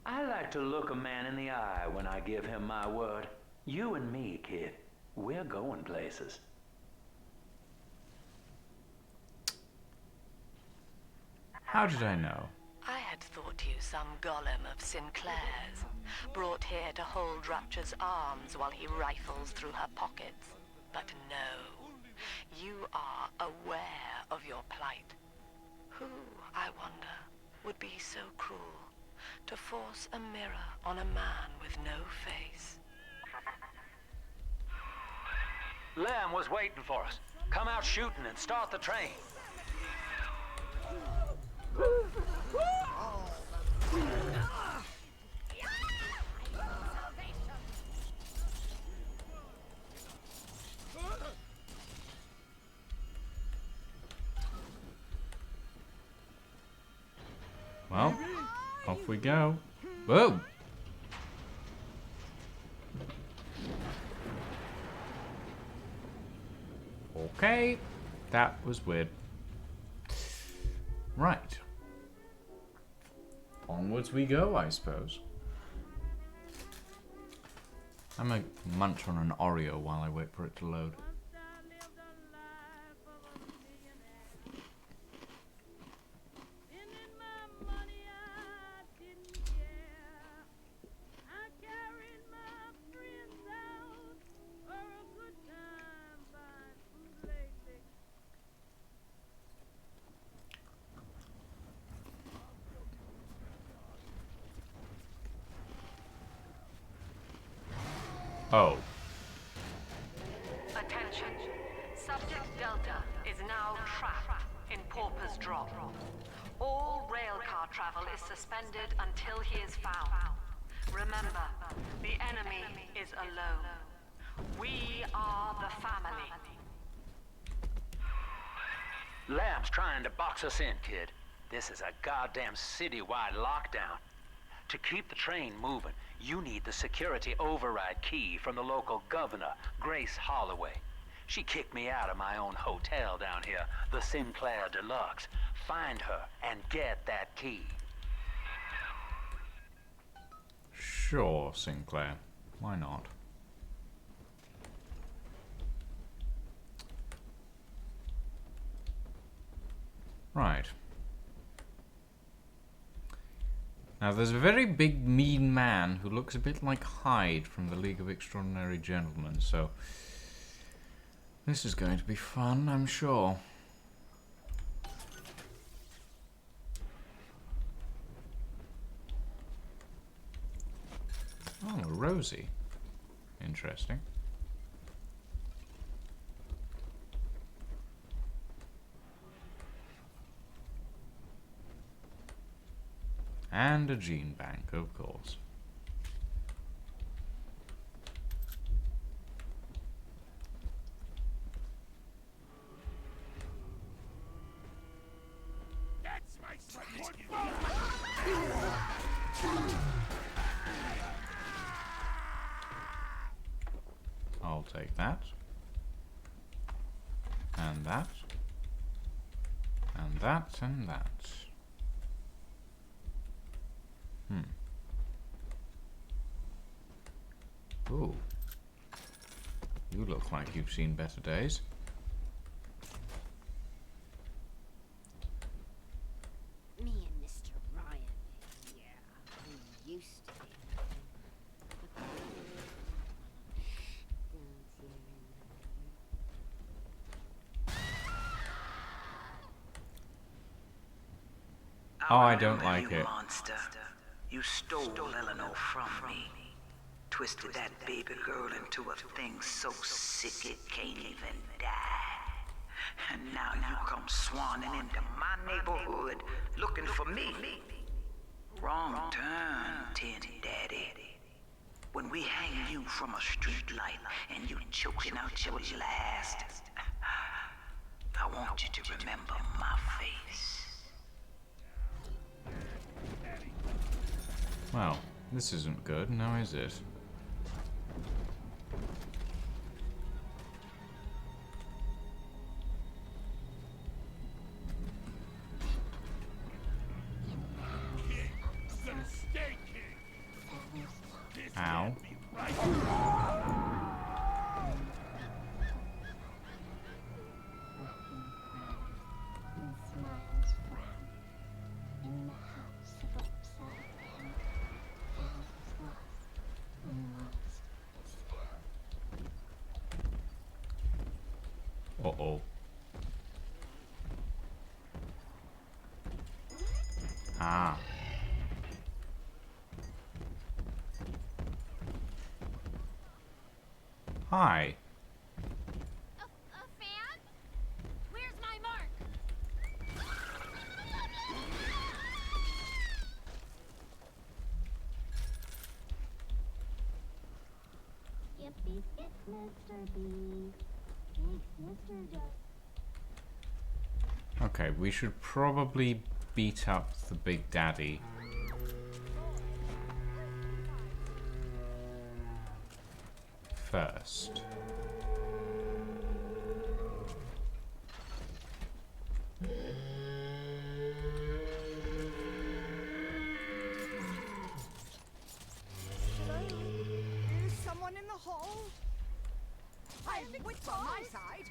I like to look a man in the eye when I give him my word. You and me, kid, we're going places. How did I know? I had thought you some golem of Sinclair's, brought here to hold Rapture's arms while he rifles through her pockets. But no, you are aware of your plight. Who, I wonder, would be so cruel to force a mirror on a man with no face? Lamb was waiting for us. Come out shooting and start the train. Well, off we go. Whoa! Okay, that was weird. Right. Onwards we go, I suppose. I'm gonna munch on an Oreo while I wait for it to load. Oh. Attention. Subject Delta is now trapped in Pauper's Drop. All railcar travel is suspended until he is found. Remember, the enemy is alone. We are the family. Lamb's trying to box us in, kid. This is a goddamn citywide lockdown. To keep the train moving, you need the security override key from the local governor, Grace Holloway. She kicked me out of my own hotel down here, the Sinclair Deluxe. Find her and get that key. Sure, Sinclair. Why not? Right. Now, there's a very big, mean man who looks a bit like Hyde from the League of Extraordinary Gentlemen, so this is going to be fun, I'm sure. Oh, a Rosie. Interesting. And a gene bank, of course. That's my second. I'll take that. And that. And that, and that. Ooh. You look like you've seen better days. Me and Mr. Ryan, yeah, we used to be. Oh, I don't like it. Monster. You stole Eleanor from me. Twisted that baby girl into a thing so sick it can't even die. And now you come swanning into my neighborhood looking for me. Wrong turn, Tin Daddy. When we hang you from a street light and you choking out your last, I want you to remember my face. Well, this isn't good, now is it? Ow. Uh-oh. Ah. Hi. A fan? Where's my mark? Yippee skip, Mr. B. Thanks, Mr. Duck. Okay, we should probably beat up the Big Daddy. First. Hello? Is someone in the hall? I have wits on my side.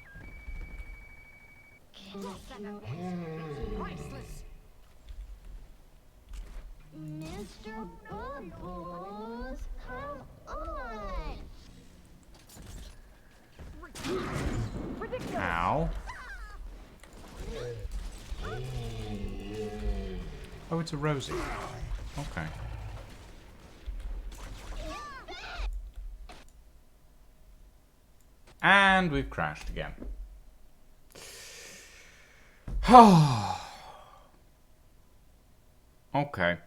Priceless. Mr. Bubbles, come on! Ow. Oh, it's a Rosie. Okay. And we've crashed again. Okay.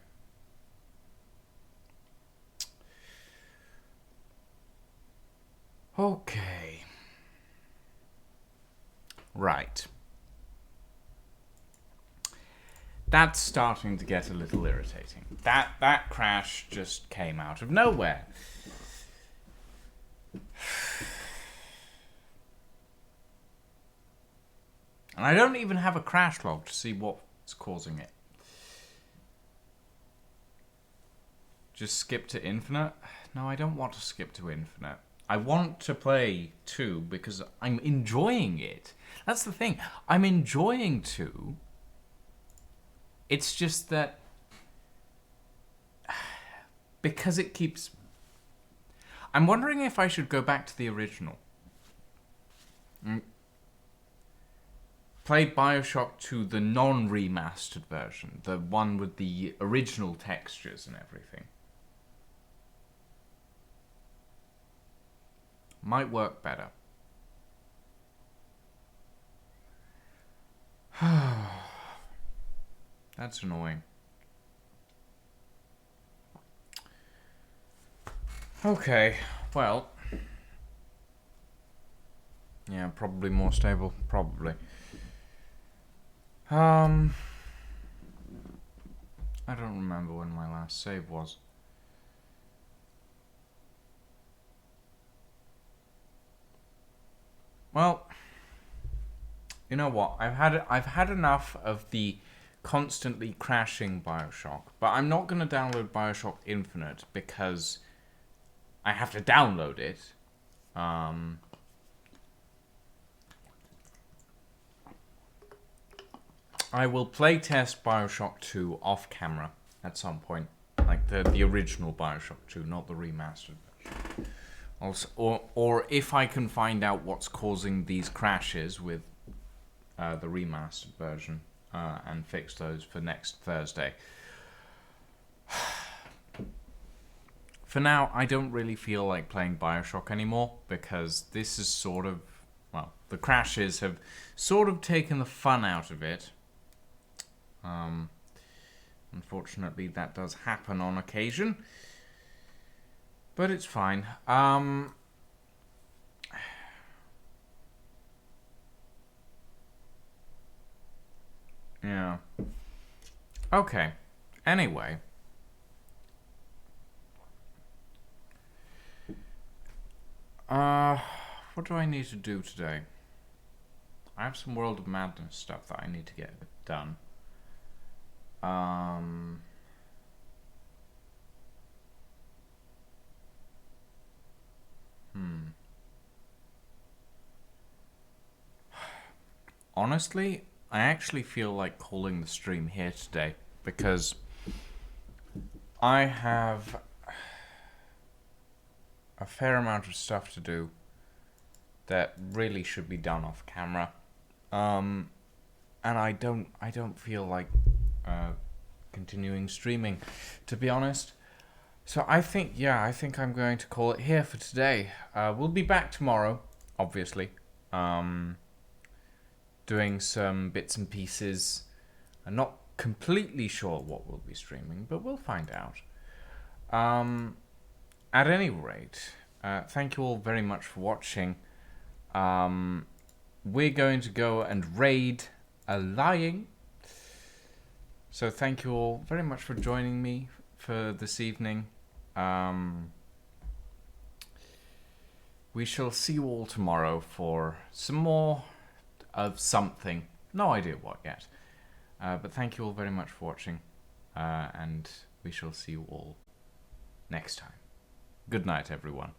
Okay. Right. That's starting to get a little irritating. That crash just came out of nowhere. And I don't even have a crash log to see what's causing it. Just skip to Infinite? No, I don't want to skip to Infinite. I want to play 2 because I'm enjoying it. That's the thing. I'm enjoying 2. It's just that because it keeps... I'm wondering if I should go back to the original. Play BioShock 2, the non-remastered version. The one with the original textures and everything. Might work better. That's annoying. Okay, well. Yeah, probably more stable. Probably. I don't remember when my last save was. Well, you know what? I've had enough of the constantly crashing BioShock, but I'm not going to download BioShock Infinite because I have to download it. I will playtest BioShock 2 off camera at some point, like the original BioShock 2, not the remastered version. Also, or if I can find out what's causing these crashes with the remastered version and fix those for next Thursday. For now, I don't really feel like playing BioShock anymore because this is sort of, well, the crashes have sort of taken the fun out of it. Unfortunately, that does happen on occasion. But it's fine. Yeah. Okay. Anyway. What do I need to do today? I have some World of Madness stuff that I need to get done. Honestly, I actually feel like calling the stream here today because I have a fair amount of stuff to do that really should be done off camera. And I don't feel like continuing streaming, to be honest. So I think I'm going to call it here for today. We'll be back tomorrow, obviously. Doing some bits and pieces. I'm not completely sure what we'll be streaming, but we'll find out. At any rate, thank you all very much for watching. We're going to go and raid a lying. So thank you all very much for joining me for this evening. We shall see you all tomorrow for some more of something. No idea what yet. But thank you all very much for watching. And we shall see you all next time. Good night, everyone.